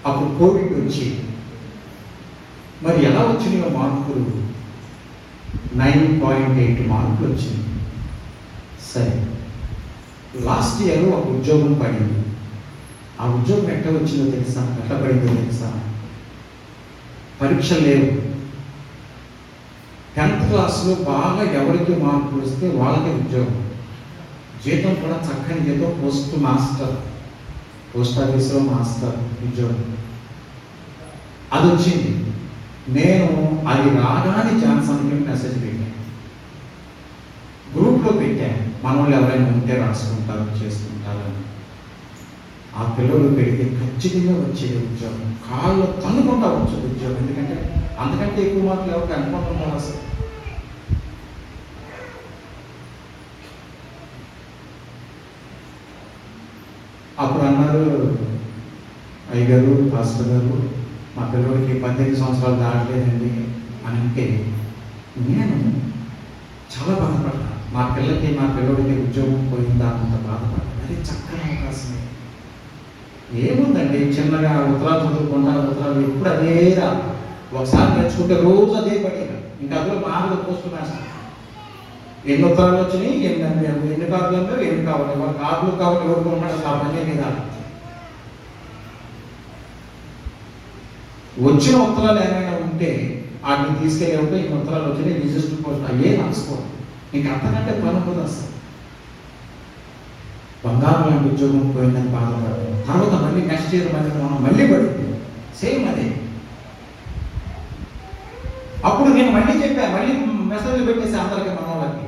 అప్పుడు కోవిడ్ వచ్చి మరి ఎలా వచ్చినాయో మార్కులు 9.8 మార్కులు వచ్చింది. సరే, లాస్ట్ ఇయర్ ఒక ఉద్యోగం పడింది. ఆ ఉద్యోగం ఎట్లా వచ్చిందో తెలుసా? ఎట్లా పడిందో తెలుసా? పరీక్షలు లేవు. 10th క్లాస్లో బాగా ఎవరికి మార్కులు వస్తే వాళ్ళకి ఉద్యోగం, జీతం కూడా చక్కని జీతం, పోస్ట్ మాస్టర్ పోస్ట్ ఆఫీస్లో మాస్టర్ ఉద్యోగం. అది వచ్చింది. నేను అది రాగానే జాన్సన్కి మెసేజ్ పెట్టాను, గ్రూప్లో పెట్టాను, మన వాళ్ళు ఎవరైనా ఉంటే రాసుకుంటారు చేసుకుంటారని. ఆ పిల్లలు పెడితే ఖచ్చితంగా వచ్చేది ఉద్యోగం, కాళ్ళు తన్నుకుంటా వచ్చేది ఉద్యోగం. ఎందుకంటే అంతకంటే ఎక్కువ మాటలు ఎవరికి అనుకుంటున్నారు అసలు. అప్పుడు అన్నారు, అయ్యగారు పాస్టర్ గారు, మా పిల్లడికి 18 సంవత్సరాలు దాటలేదండి అని అంటే నేను చాలా బాధపడ్డా. మా పిల్లడికి ఉద్యోగం పోయిందా అంత బాధపడ్డా. అది చక్కని అవకాశమే. ఏముందండి, చిన్నగా ఉత్తరాలు చదువుకుంటా, ఉత్తరాలు ఎప్పుడు అదే రా, ఒకసారి నేర్చుకుంటే రోజు అదే పడేది. ఇంకా అందులో మామూలు పోస్ట్ మాస్టర్ ఎన్ని ఉత్తరాలు వచ్చినాయి, ఎన్ని కార్డులు అన్నారు, ఎన్ని కావాలి, వాళ్ళ కార్డులు కావాలి, ఎవరు ఉన్నాడు అసలు అవన్నీ మీద వచ్చిన ఉత్తరాలు ఏమైనా ఉంటే వాటిని తీసుకెళ్ళి ఈ ఉత్తరాలు వచ్చినాయి రిజిస్టర్ పోస్ట్ అయ్యే రాసుకోవాలి. ఇంకా అంతకంటే పని కూడా అసలు. బంగారం లాంటి ఉద్యోగం పోయిందని బాధపడతాం. తర్వాత మళ్ళీ నెక్స్ట్ ఇయర్ మనం మళ్ళీ పడింది సేమ్ అదే. అప్పుడు నేను మళ్ళీ చెప్పాను, మళ్ళీ మెసేజ్లు పెట్టేసి అందరికి మన వాళ్ళకి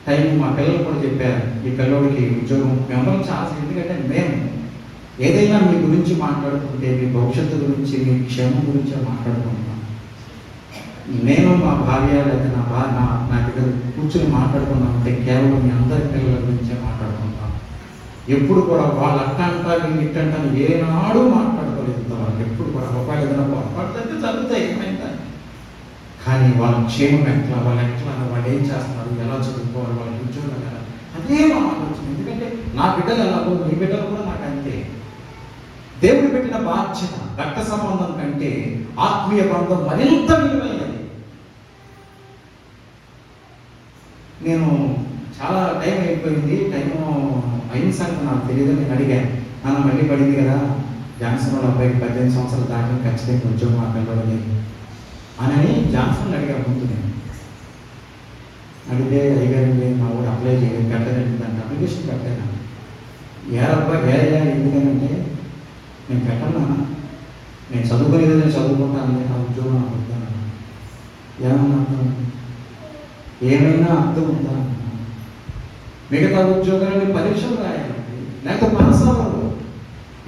టైం. మా పిల్లలు కూడా చెప్పారు, ఈ పిల్లడికి ఉద్యోగం మేమందరం చాలా, ఎందుకంటే మేము ఏదైనా మీ గురించి మాట్లాడుకుంటే మీ భవిష్యత్తు గురించి, మీ క్షేమం గురించి మాట్లాడుకుంటాం. నేను మా భార్య లేదా నా బిడ్డలు కూర్చొని మాట్లాడుకున్నామంటే కేవలం మీ అందరి పిల్లల గురించే మాట్లాడుకుంటాం. ఎప్పుడు కూడా వాళ్ళు అట్ట అంటారు, వీళ్ళు ఇట్ట అంటారు, ఏనాడు మాట్లాడుకోలేదు వాళ్ళకి. ఎప్పుడు కూడా రూపాయలు ఏదైనా పొరపాటు చదువుతాయి ఏమైందా, కానీ వాళ్ళ క్షేమం ఎట్లా, వాళ్ళు ఏం చేస్తున్నారు, ఎలా చదువుకోవాలి, వాళ్ళ ఉద్యోగాలు ఎలా, అదే మా ఆలోచన. ఎందుకంటే నా బిడ్డలు ఎలాగో మీ బిడ్డలు కూడా నాకు అంతే. దేవుడు పెట్టిన బాధ్యత రక్త సంబంధం కంటే ఆత్మీయ బంధం మరింత విలువైనది. నేను చాలా టైం అయిపోయింది, టైము అయిన సంగతి నాకు తెలియదు. నేను అడిగాను, నాన్న మళ్ళీ పడింది కదా, జాన్సన్ వాళ్ళ అబ్బాయికి 18 సంవత్సరాలు దాటి ఖచ్చితంగా ఉద్యోగం ఆ పిల్లలు అని జాన్సన్ అడిగా ముందు. నేను అడిగితే అడిగారు, మా ఊరు అప్లై చేయలేదు, పెట్టలేదు, దానికి అప్లికేషన్ పెట్టాను. ఎందుకంటే నేను పెట్టన్నా, నేను చదువుకునేది నేను చదువుకుంటాను, నా ఉద్యోగం నాకు వద్దాను. ఏమన్నా అర్థం, ఏమైనా అర్థం ఉందా? మిగతా ఉద్యోగాన్ని పరీక్షలు రాయాలండి, లేకపోతే పాస్ అవ్వదు.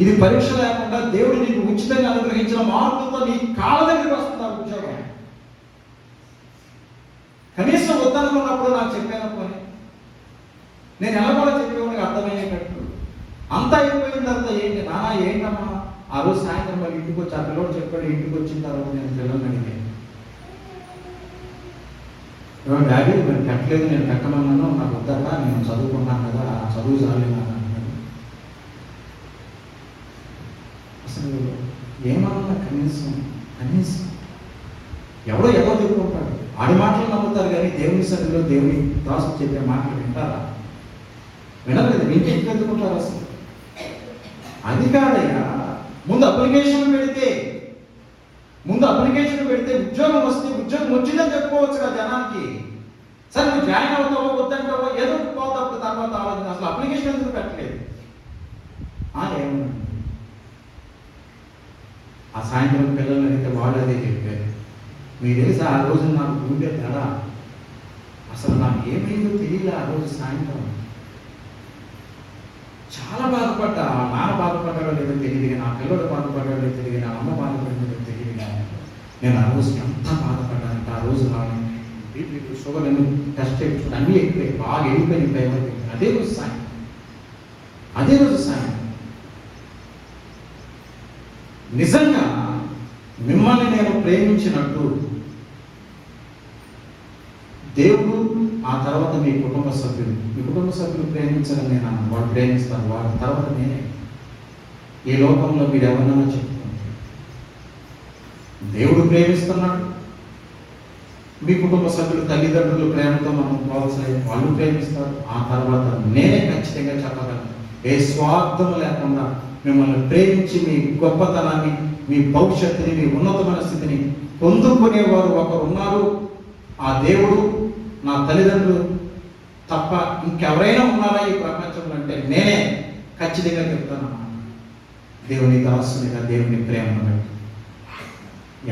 ఇది పరీక్ష లేకుండా దేవుడు నీకు ఉచితంగా అనుగ్రహించిన మార్పులతో నీ కాళ్ళ దగ్గరికి వస్తుంది ఆ ఉద్యోగం. కనీసం వద్దనుకున్నప్పుడు నాకు చెప్పాను పోనీ, నేను ఎలా కూడా చెప్పేవాడికి అర్థమయ్యేటట్టు. అంతా అయిపోయిన తర్వాత ఏంటి నానా ఏంటమ్మా, ఆ రోజు సాయంత్రం మళ్ళీ ఇంటికి వచ్చి ఆ పిల్లడు చెప్పాడు. ఇంటికి వచ్చిన తర్వాత నేను పిల్లల్ని అడిగాను, డాడీ మరి పెట్టలేదు, నేను పెట్టమన్నాను, నాకు వద్దట, నేను చదువుకున్నాను కదా, ఆ చదువు చాలేదు అన్నాడు. అసలు ఏమన్నా కనీసం ఎవడో చెప్పుకుంటాడు, ఆడి మాటలు నమ్ముతారు కానీ దేవుని సన్నిధిలో దేవుని దాసు చెప్పే మాటలు వింటారా? వినలేదు. వింటే ఇంట్లో ఎందుకుంటారు అసలు? అది కాదయ్యా, ముందు అప్లికేషన్ పెడితే ఉద్యోగం వస్తే ఉద్యోగం వచ్చిందని చెప్పుకోవచ్చు కదా జనానికి. సరే నువ్వు జాయిన్ అవుతావో వద్దంటావో ఏదో పోతావు, తర్వాత ఆలోచన. అసలు అప్లికేషన్ ఎందుకు పెట్టలేదు? ఏమన్నా ఆ సాయంత్రం పిల్లలు అడిగితే వాళ్ళు అదే చెప్పారు. మీరు తెలుసా, ఆ రోజు నాకు గుండె తేడా, అసలు నాకు ఏమైందో తెలియలే. ఆ రోజు సాయంత్రం చాలా బాధపడ్డా. నాన్న బాధపడ్డాడో లేదో తెలియదు, నా పిల్లడు బాధపడ్డాడో లేదో తెలియదు, నా అమ్మ బాధపడ్డాడో తెలియదు. నేను ఆ రోజు ఎంత బాధపడ్డానంటే, ఆ రోజు రావడం బీపీ షుగర్ అన్ని టెస్ట్ చేయించుకుంటే అన్నీ ఎక్కువై బాగా వెళ్ళిపోయింది టైం. అదే రోజు సాయం నిజంగా మిమ్మల్ని నేను ప్రేమించినట్టు దేవుడు, ఆ తర్వాత మీ కుటుంబ సభ్యులు ప్రేమించాలని నేను అన్నాను. వాడు ప్రేమిస్తాను, వాడి తర్వాత నేనే. ఈ లోకంలో మీరు ఎవరినైనా చెప్పుకుంటే దేవుడు ప్రేమిస్తున్నాడు. మీ కుటుంబ సభ్యులు, తల్లిదండ్రులు ప్రేమతో మనం పోవాల్సిన వాళ్ళు ప్రేమిస్తారు. ఆ తర్వాత నేనే ఖచ్చితంగా చెప్పగలను, ఏ స్వార్థం లేకుండా మిమ్మల్ని ప్రేమించి మీ గొప్పతనాన్ని, మీ భవిష్యత్తుని, మీ ఉన్నతమైన స్థితిని పొందుకునేవారు ఒకరు ఉన్నారు. ఆ దేవుడు, నా తల్లిదండ్రులు తప్ప ఇంకెవరైనా ఉన్నారా ఈ ప్రపంచంలో అంటే నేనే ఖచ్చితంగా చెప్తాను. దేవుని దాసునిగా, దేవుని ప్రేమను బట్టి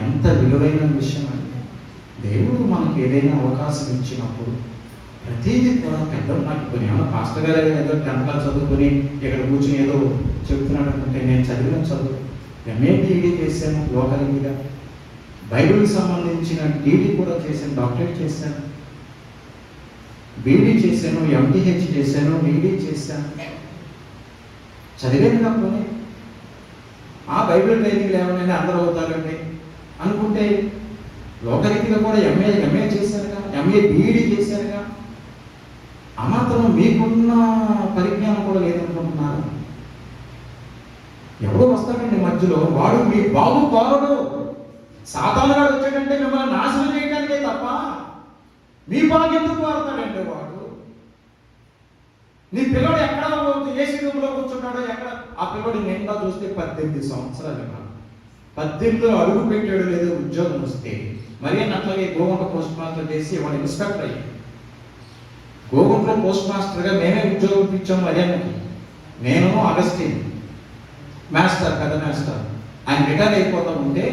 ఎంత విలువైన విషయం అంటే, దేవుడు మనకి ఏదైనా అవకాశం ఇచ్చినప్పుడు ప్రతిదీ కూడా పెద్ద నాకు ఏమన్నా పాస్టర్ గారు ఏదో 10th క్లాస్ చదువుకొని ఇక్కడ కూర్చొని ఏదో చెప్తున్నాడు అనుకుంటే, నేను చదివిన చదువు ఎంఏ డిగ్రీ చేశాను లోకరీతిగా, బైబిల్కి సంబంధించిన డిగ్రీ కూడా చేశాను, డాక్టరేట్ చేశాను, బీడీ చేశాను, ఎంటీహెచ్ చేశాను, బీడీ చేశాను, చదివాను కాకపోతే ఆ బైబిల్ ట్రైనింగ్ ఏమైనా అందరూ అవుతారండి అనుకుంటే, లోకరీతిగా కూడా ఎంఏ చేశారుగా, ఎంఏ బీఈడీ చేశారుగా, ఆ మాత్రం మీకున్న పరిజ్ఞానం కూడా లేదనుకుంటున్నారు. ఎవడో వస్తాడండి మధ్యలో, వాడు మీ బాబు కోరడు, సాతానుగా వచ్చాడంటే మిమ్మల్ని నాశనం చేయడానికే తప్ప మీ బాగు ఎందుకు కోరతాడంటే వాడు. నీ పిల్లడు ఎక్కడ ఏసీ రూమ్లో కూర్చున్నాడో, ఎక్కడ ఆ పిల్లడు నిండా చూస్తే 18 సంవత్సరాలు కాదు, 18లో అడుగు పెట్టాడు లేదో ఉద్యోగం వస్తే, మరి అట్లాగే గోగుంట పోస్ట్ మాస్టర్ చేసి వాడు ఇన్స్పెక్టర్ అయ్యి, గోగుంటలో పోస్ట్ మాస్టర్గా మేమే ఉద్యోగం ఇప్పించాము మర్యాదకి. నేను అగస్టిన్ మాస్టర్, పెద్ద మాస్టర్, ఆయన రిటైర్ అయిపోతా ఉంటే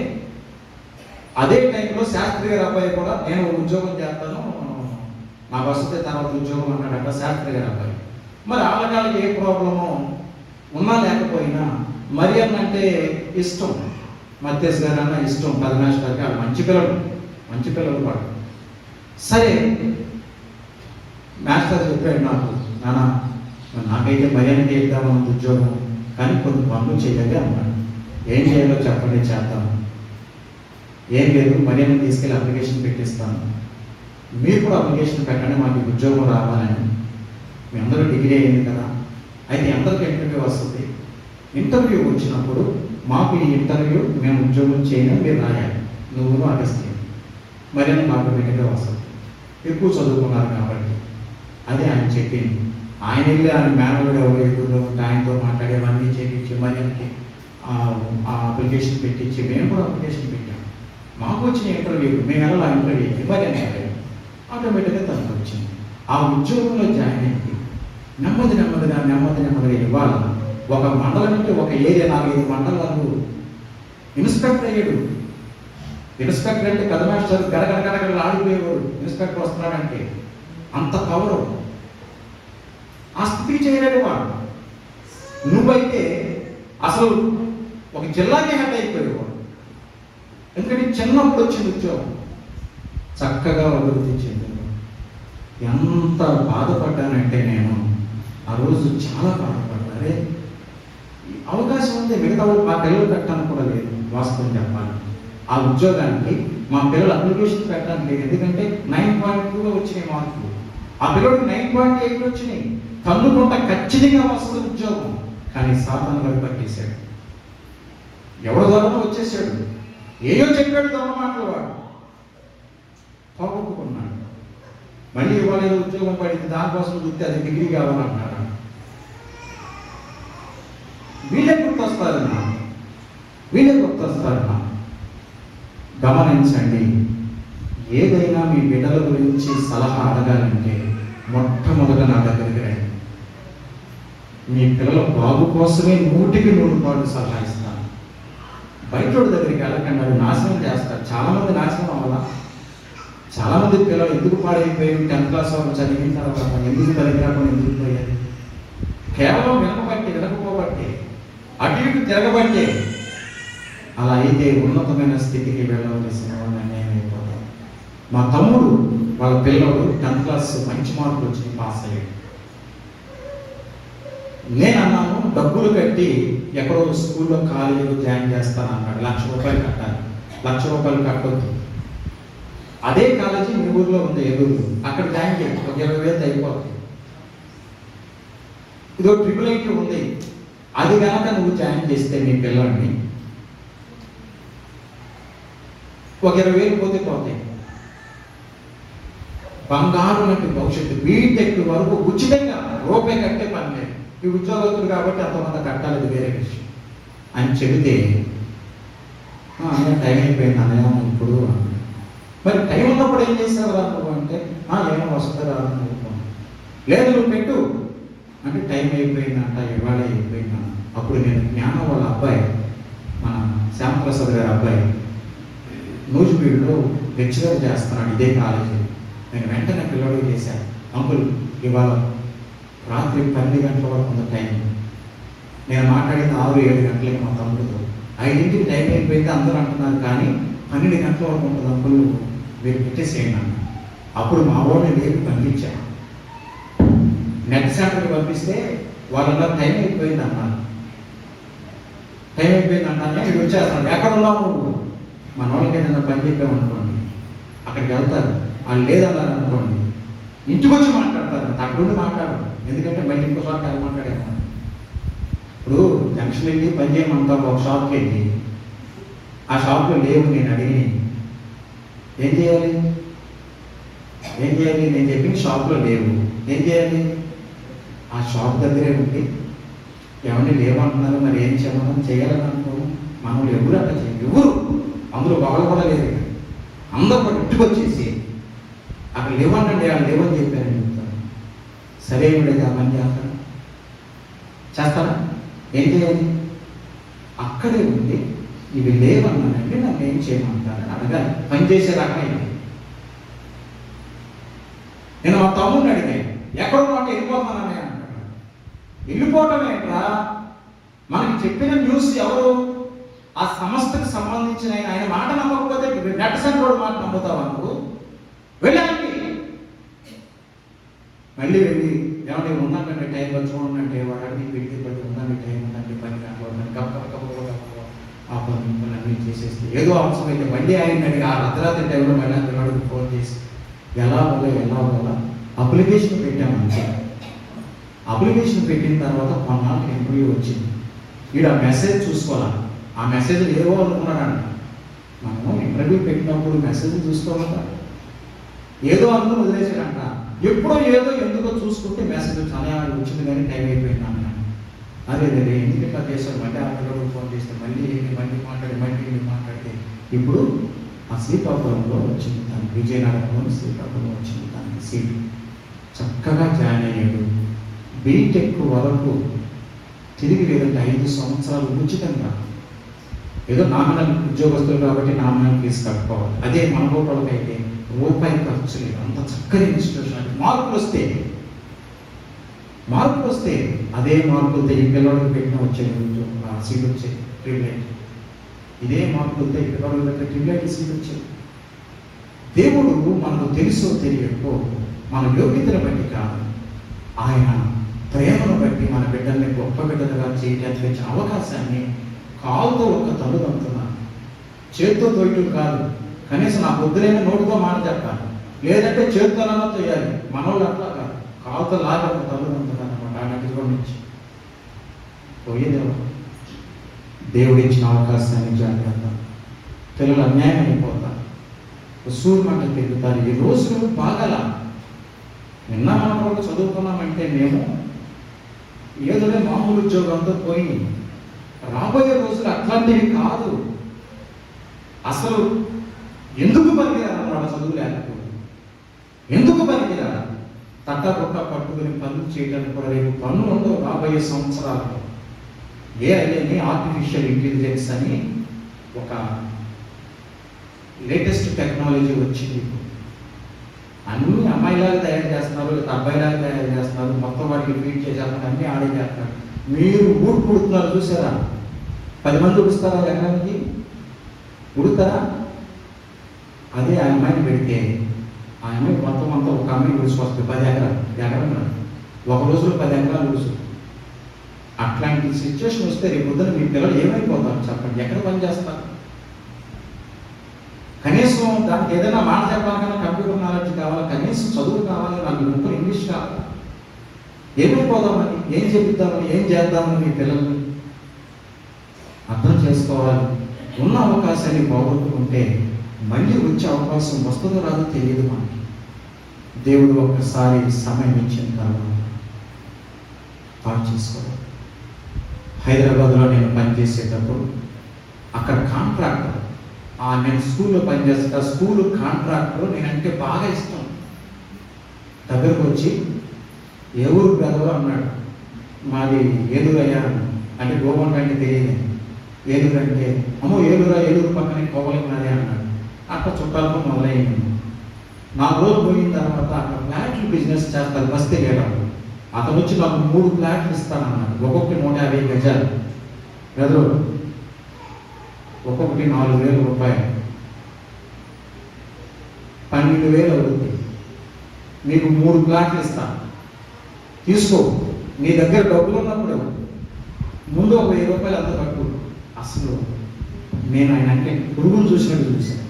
అదే టైంలో శాస్త్రి గారి అబ్బాయి కూడా నేను ఉద్యోగం చేస్తాను, నా వసతి తర్వాత ఉద్యోగం అన్నాడట శాస్త్రి గారి అబ్బాయి. మరి వాళ్ళకి ఏ ప్రాబ్లమో ఉన్నా లేకపోయినా మరి అంటే ఇష్టం, మధ్యస్ గారు అన్న ఇష్టం, పెద్ద మాస్టర్ గారు మంచి పిల్లలు వాడు. సరే మాస్టర్ చెప్పాడు నాకు, నాన్న నాకైతే మర్యాదకి ఇద్దామన్న ఉద్యోగం, కానీ కొన్ని పనులు చేయలేదే అన్నాడు. ఏం చేయాలో చెప్పండి, చేద్దాం. ఏం లేదు, మర్యాద తీసుకెళ్ళి అప్లికేషన్ పెట్టిస్తాను, మీరు కూడా అప్లికేషన్ పెట్టండి మాకు ఉద్యోగం రావాలని. మీ అందరూ డిగ్రీ అయింది కదా, అయితే అందరికీ ఇంటర్వ్యూ వస్తుంది, ఇంటర్వ్యూ వచ్చినప్పుడు మాకు ఈ ఇంటర్వ్యూ మేము ఉద్యోగం చేయని మీరు రాయాలి, నువ్వు అగస్త్యం, మర్యాద ఆటోమేటిక్గా వస్తుంది, ఎక్కువ చదువుకున్నారు కాబట్టి. అదే ఆయన చెప్పింది. ఆయన వెళ్ళి ఆయన మేనలుడు ఎవరు ఎదురులో ఉంటే ఆయనతో మాట్లాడేవన్నీ చేయించి మర్యాదకి ఆ అప్లికేషన్ పెట్టించి మేము కూడా అప్లికేషన్ పెట్టాము. మాకు వచ్చిన ఇంటర్వ్యూ మేము వెళ్ళాలి, ఆ ఇంటర్వ్యూకి మర్యాద ఆటోమేటిక్గా తనకు వచ్చింది. ఆ ఉద్యోగంలో జాయిన్ అయింది. నెమ్మదిగా ఇవాళ ఒక మండలం నుంచి ఒక ఏరియా 4-5 మండలాలు ఇన్స్పెక్టర్ అయ్యాడు. ఇన్స్పెక్టర్ అంటే పెద్ద మాస్టర్ గడగడ ఆడిపోయేవాడు, ఇన్స్పెక్టర్ వస్తున్నాడంటే అంత పవరు. ఆ స్థితికి చేయలేడు వాడు. నువ్వైతే అసలు ఒక జిల్లాకే హెడ్ అయిపోయేవాడు. ఎందుకంటే చిన్నప్పుడు వచ్చింది ఉద్యోగం, చక్కగా అభివృద్ధి చెందింది. ఎంత బాధపడ్డానంటే నేను ఆ రోజు చాలా బాధపడ్డారే, అవకాశం ఉంది, మిగతా మా పిల్లలు పెట్టడానికి కూడా లేదు. వాస్తవం చెప్పాలి, ఆ ఉద్యోగానికి మా పిల్లలు అప్లికేషన్ పెట్టడానికి లేదు. ఎందుకంటే 9.2 వచ్చినాయి మార్కులు, ఆ పిల్లడికి 9.8 వచ్చినాయి. తన్నుకుంటా ఖచ్చితంగా వస్తుంది ఉద్యోగం, కానీ సాతాను గారు పట్టేశాడు. ఎవరి ద్వారా వచ్చేసాడు, ఏయో చెప్పాడు దొంగ మాటలు, వాడు పోగొట్టుకున్నాడు. మళ్ళీ ఇవాళ ఏదో ఉద్యోగం పడింది, దానికోసం చూస్తే అది డిగ్రీ కావాలన్నాడు. వీళ్ళే గుర్తొస్తారన్నా. గమనించండి, ఏదైనా మీ బిడ్డల గురించి సలహా అడగాలంటే మొట్టమొదట నా దగ్గరికి రండి. మీ పిల్లల బాగు కోసమే 100% సలహా ఇస్తాను. బయటోడి దగ్గరికి వెళ్ళకండి, అది నాశనం చేస్తారు. చాలామంది నాశనం అవ్వాల. చాలామంది పిల్లలు ఎందుకు పాడైపోయి 10th క్లాస్ వరకు చదివిన తర్వాత ఎందుకు పరిగ్రహం ఎందుకు పోయారు? కేవలం వినకపోబట్టే, అటు ఇటు తిరగబట్టే. అలా అయితే ఉన్నతమైన స్థితికి వెళ్ళవలసిన వాళ్ళని నేనైపోతాను. మా తమ్ముడు వాళ్ళ పిల్లడు 10th క్లాస్ మంచి మార్కులు వచ్చి పాస్ అయ్యాడు. నేను అన్నాను, డబ్బులు కట్టి ఎక్కడో స్కూల్లో కాలేజీలో జాయిన్ చేస్తాను అన్నాడు. 1,00,000 రూపాయలు కట్టాలి. 1,00,000 రూపాయలు కట్టొద్దు. అదే కాలేజీ మీ ఊర్లో ఉంది, ఎదురు, అక్కడ జాయిన్ చేయండి, ఒక 20,000 అయిపోతుంది. ఇదో IIIT ఉంది, అది కనుక నువ్వు జాయిన్ చేస్తే మీ పిల్లల్ని ఒక 20,000 పోతాయి. బంగారు లాంటి భవిష్యత్తు, బీటెక్ వరకు ఉచితంగా రూపాయి కట్టే పని లేదు. ఈ ఉద్యోగస్తులు కాబట్టి అంతమంది కట్టాలి, అది వేరే విషయం అని చెబితే, టైం అయిపోయింది అన్నయ్య ఇప్పుడు. మరి టైం ఉన్నప్పుడు ఏం చేస్తారు రా నువ్వు అంటే, ఏమో వస్తుంది రా నువ్వు. లేదు నువ్వు పెట్టు అంటే టైం అయిపోయిందంట, ఇవాళ అయిపోయిందా. అప్పుడు నేను జ్ఞానం వాళ్ళ అబ్బాయి, మన శ్యామప్రసాద్ గారి అబ్బాయి నూజివీడులో లెక్చరర్ చేస్తున్నాడు ఇదే కాలేజీ. నేను వెంటనే పిల్లడు చేశాను, అంకుల్ ఇవాళ రాత్రి 12 గంటల వరకు ఉన్న టైం. నేను మాట్లాడింది 6-7 గంటలకి మా తమ్ముడితో. 5ంటికి టైం అయిపోయింది అందరూ అంటున్నారు, కానీ 12 గంటల వరకు ఉంటుంది అంకుల్, మీరు పెట్టేసేయండి అన్న. అప్పుడు మా వాడిని లేపి పంపించాను. నెట్ సెంటర్కి పంపిస్తే వాళ్ళందరూ టైం అయిపోయింది అన్నారు. టైం అయిపోయింది అంటానే ఇది వచ్చేస్తాను. ఎక్కడ ఉన్నావు నువ్వు? మన వాళ్ళకి ఏదైనా పని చెప్పామనుకోండి, అక్కడికి వెళ్తారు. వాళ్ళు లేదన్నారు అనుకోండి, ఇంటికి వచ్చి మాట్లాడతారు, తగ్గుండి మాట్లాడరు. ఎందుకంటే మళ్ళీ ఇంకోసారి అది మాట్లాడేమో. ఇప్పుడు జంక్షన్ వెళ్ళి పని చేయమంటాం, ఒక షాప్కి వెళ్ళి ఆ షాప్లో లేవు, నేను అడిగి ఏం చేయాలి? నేను చెప్పిన షాప్లో లేవు, ఏం చేయాలి? ఆ షాప్ దగ్గరే ఉండి ఎవరిని లేవంటున్నారు, మరి ఏం చేయమని చేయాలని అనుకో. మనం ఎవరు అట్లా చేయాలి? ఎవరు అందులో బాగా కూడా లేదు. అందరూ కూడా ఇంటికి వచ్చేసి అక్కడ లేవండి, వాళ్ళు లేవని చెప్పారని చెప్తాను. సరే ఉండేది ఆ పని చేస్తారా? ఏం చేయాలి? అక్కడే ఉండి ఇవి లేవన్నానండి, నన్ను ఏం చేయమంటారని అడగాలి. పని చేసే రకమైంది. నేను మా తమ్ముడిని అడిగాను, ఎక్కడున్నా అంటే వెళ్ళిపోతానని అంటాడు. వెళ్ళిపోవటం ఏంట్రా? మనకి చెప్పిన న్యూస్ ఎవరు? ఆ సంస్థకు సంబంధించిన ఆయన మాట నమ్మకపోతే నెట్ సెంటర్ మాట నమ్ముతావా నువ్వు? వెళ్ళాలి. మళ్ళీ వెళ్ళి ఏమంటే ఉన్నాకంటే టైం చూడండి, వాడు అడిగి పెట్టి పడి ఉందండి, టైం ఉందండి, పని కావాలి ఆ పనులు అన్నీ చేసేస్తే ఏదో అవసరం అయితే మళ్ళీ ఆయన అడిగి ఆ అర్ధరాత్రి టైంలో మళ్ళీ పిల్లడికి ఫోన్ చేసి ఎలా అప్లికేషన్ పెట్టామంటే, అప్లికేషన్ పెట్టిన తర్వాత కొన్నాళ్ళకి ఇంటర్వ్యూ వచ్చింది. వీడు ఆ మెసేజ్ చూసుకోవాలి. ఆ మెసేజ్ ఏవో అనుకున్నాడంట. మనము ఇంటర్వ్యూ పెట్టినప్పుడు మెసేజ్ చూసుకోవాలంట, ఏదో అనుకుని వదిలేసాడంట. ఎప్పుడో ఏదో ఎందుకో చూసుకుంటే మెసేజ్ చాలా వచ్చింది, కానీ టైం అయిపోయింది అన్నాడు. అదే ఎందుకు ఇట్లా చేశాడు? మళ్ళీ ఆ పిల్లలకు ఫోన్ చేస్తే మళ్ళీ మాట్లాడితే ఇప్పుడు ఆ శ్రీకాకుళంలో వచ్చింది, తను విజయనగరంలో శ్రీకాకుళంలో వచ్చింది తనకి సీటు. చక్కగా జాయిన్ అయ్యాడు. బీటెక్ వరకు తిరిగి లేదంటే 5 సంవత్సరాలు ఉచితంగా. ఏదో నామినల్ ఉద్యోగస్తులు కాబట్టి నామినల్ ఫీజు కట్టుకోవాలి. అదే మన లోపలకైతే రూపాయి ఖర్చు లేదు. అంత చక్కని ఇన్స్టిట్యూషన్. మార్కులు వస్తే అదే మార్కులతో ఈ పిల్లలకు పెట్టిన వచ్చేది సీట్ వచ్చేది ట్రిబ్లైట్. ఇదే మార్కులతో ఈ పిల్లలకు పెట్టిన ట్రిబ్లైట్ సీట్ వచ్చేది. దేవుడు మనకు తెలుసో తెలియకో మన యోగ్యతను బట్టి కాదు, ఆయన ప్రేమను బట్టి మన బిడ్డల్ని గొప్ప బిడ్డలుగా చేయడానికి వచ్చిన అవకాశాన్ని కాలుతో ఒక్క తల్లుదంటున్నాను. చేతితో తోయటం కాదు, కనీసం నా పొద్దులైన నోటితో మాట చెప్పాలి, లేదంటే చేతితోనన్నా తోయాలి. మనోళ్ళు అట్లా కాదు, కాలుతో లాగా ఒక తల్లుదంటున్నాను అనమాట. ఆయన అటులో నుంచి పోయేదేవో దేవుడు ఇచ్చిన అవకాశాన్ని జాగ్రత్త. పిల్లలు అన్యాయం అయిపోతారు, సూర్యమంట తిరుగుతారు. ఈ రోజులు బాగాలా నిన్న మనం కూడా చదువుకున్నామంటే మేము ఏదోనే మామూలు ఉద్యోగంతో పోయి, రాబోయే రోజులు అట్లాంటివి కాదు. అసలు ఎందుకు పనికిరారు వాళ్ళ చదువు లేకపోతే? ఎందుకు పనికిరారు? తట్టబొట్ట పట్టుకుని పనులు చేయడానికి కూడా రేపు పనులు ఉండవు రాబోయే సంవత్సరాల్లో. ఏఐని ఆర్టిఫిషియల్ ఇంటెలిజెన్స్ అని ఒక లేటెస్ట్ టెక్నాలజీ వచ్చింది. అన్ని అమ్మాయిలాగా తయారు చేస్తున్నారు, లేదా అబ్బాయిలాగా తయారు చేస్తున్నారు. మొత్తం వాటికి ఫీడ్ చేసేస్తారు, అన్నీ ఆడే చేస్తారు. మీరు పుడుతున్నారు చూసారా? 10 మంది ఉడుస్తారా? ఎకరానికి ఉడుతారా? అదే ఆ అమ్మాయిని పెడితే ఆ అమ్మాయి మొత్తం అంతా ఒక అమ్మాయి ఉడిసిపోస్తుంది. 10 ఎకరాలు ఒక రోజులో 10 ఎకరాలు ఉడుసు. అట్లాంటి సిచ్యువేషన్ వస్తే రేపు పొద్దున మీ పిల్లలు ఏమైపోతారు చెప్పండి? ఎక్కడ పని చేస్తారు? కనీసం దానికి ఏదైనా మాట చెప్పడానికైనా కంప్యూటర్ నాలెడ్జ్ కావాలి, కనీసం చదువు కావాలి, 4 ముక్కలు ఇంగ్లీష్ కావాలి. ఏమైపోదామని, ఏం చెప్తామని, ఏం చేద్దామని మీ పిల్లల్ని అర్థం చేసుకోవాలి. ఉన్న అవకాశాన్ని పోగొట్టుకుంటే మళ్ళీ వచ్చే అవకాశం వస్తుందో రాదో తెలియదు మనకి. దేవుడు ఒక్కసారి సమయం ఇచ్చిన తర్వాత పాటు చేసుకోవాలి. హైదరాబాద్లో నేను పనిచేసేటప్పుడు అక్కడ కాంట్రాక్టర్, నేను స్కూల్లో పనిచేస్తా, స్కూల్ కాంట్రాక్టర్ నేనంటే బాగా ఇష్టం. దగ్గరకు వచ్చి ఏ ఊరు బ్రదరు అన్నాడు. మాది ఏలూరు అయ్యా అంటే గోపం అంటే తెలియదు. ఏలూరు అంటే అమ్మో ఏలూరా, ఏలూరు పక్కనే కోవలి మాది అన్నాడు. అక్కడ చుట్టాలతో మొదలైంది. 4 రోజులు పోయిన తర్వాత అక్కడ ఫ్లాట్లు బిజినెస్ చేస్తారు బస్తీ లీడర్. అతను వచ్చి నాకు 3 ఫ్లాట్లు ఇస్తానన్నాడు. ఒక్కొక్కటి 150 గజాలు. బ్రదరు ఒక్కొక్కటి 4,000 రూపాయలు, 12,000 అవుతుంది. మీకు 3 ఫ్లాట్లు ఇస్తాను, తీసుకో. నీ దగ్గర డబ్బులు ఉన్నప్పుడు ముందు ఒక 1000 రూపాయలు అంత కట్టు. అసలు నేను ఆయన అంటే పురుగును చూసినట్టు చూశాను.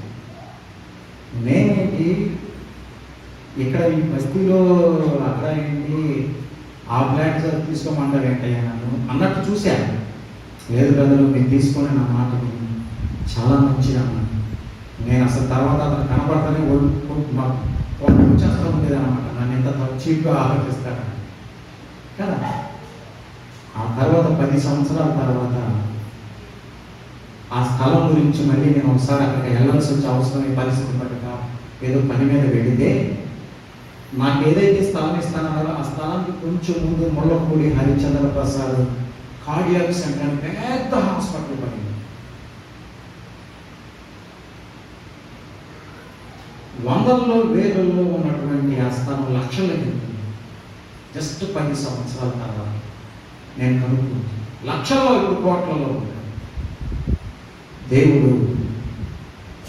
నేనేంటి ఇక్కడ ఈ బస్తీలో అక్కడ ఏంటి ఆ ఫ్లాట్ తీసుకోమంటారు ఏంటయ్యా నన్ను అన్నట్టు చూశాను. లేదు బ్రదరు నేను తీసుకొని నా మాట చాలా మంచిది అన్నాను. నేను అసలు తర్వాత అతను కనపడతానే వచ్చేస్తూ ఉండేది అనమాట. నన్ను ఎంత చీప్గా ఆలోచిస్తాడు కదా. ఆ తర్వాత 10 సంవత్సరాల తర్వాత ఆ స్థలం గురించి మళ్ళీ నేను ఒకసారి అక్కడికి వెళ్ళాల్సి వచ్చే అవసరమే పరిస్థితి పట్టక ఏదో పని మీద వెళితే నాకు ఏదైతే స్థలం ఇస్తానో ఆ స్థలానికి కొంచెం ముందు ముళ్ళపూడి హరిచంద్ర ప్రసాద్ కార్డియాక్ సెంటర్ అని పెద్ద హాస్పిటల్ పడింది. వందల్లో వేలల్లో ఉన్నటువంటి ఆ స్థలం లక్షలకి జస్ట్ 10 సంవత్సరాల తర్వాత నేను కనుక్కుంటాను. లక్షల్లో ఇప్పుడు కోట్లలో ఉంటాను. దేవుడు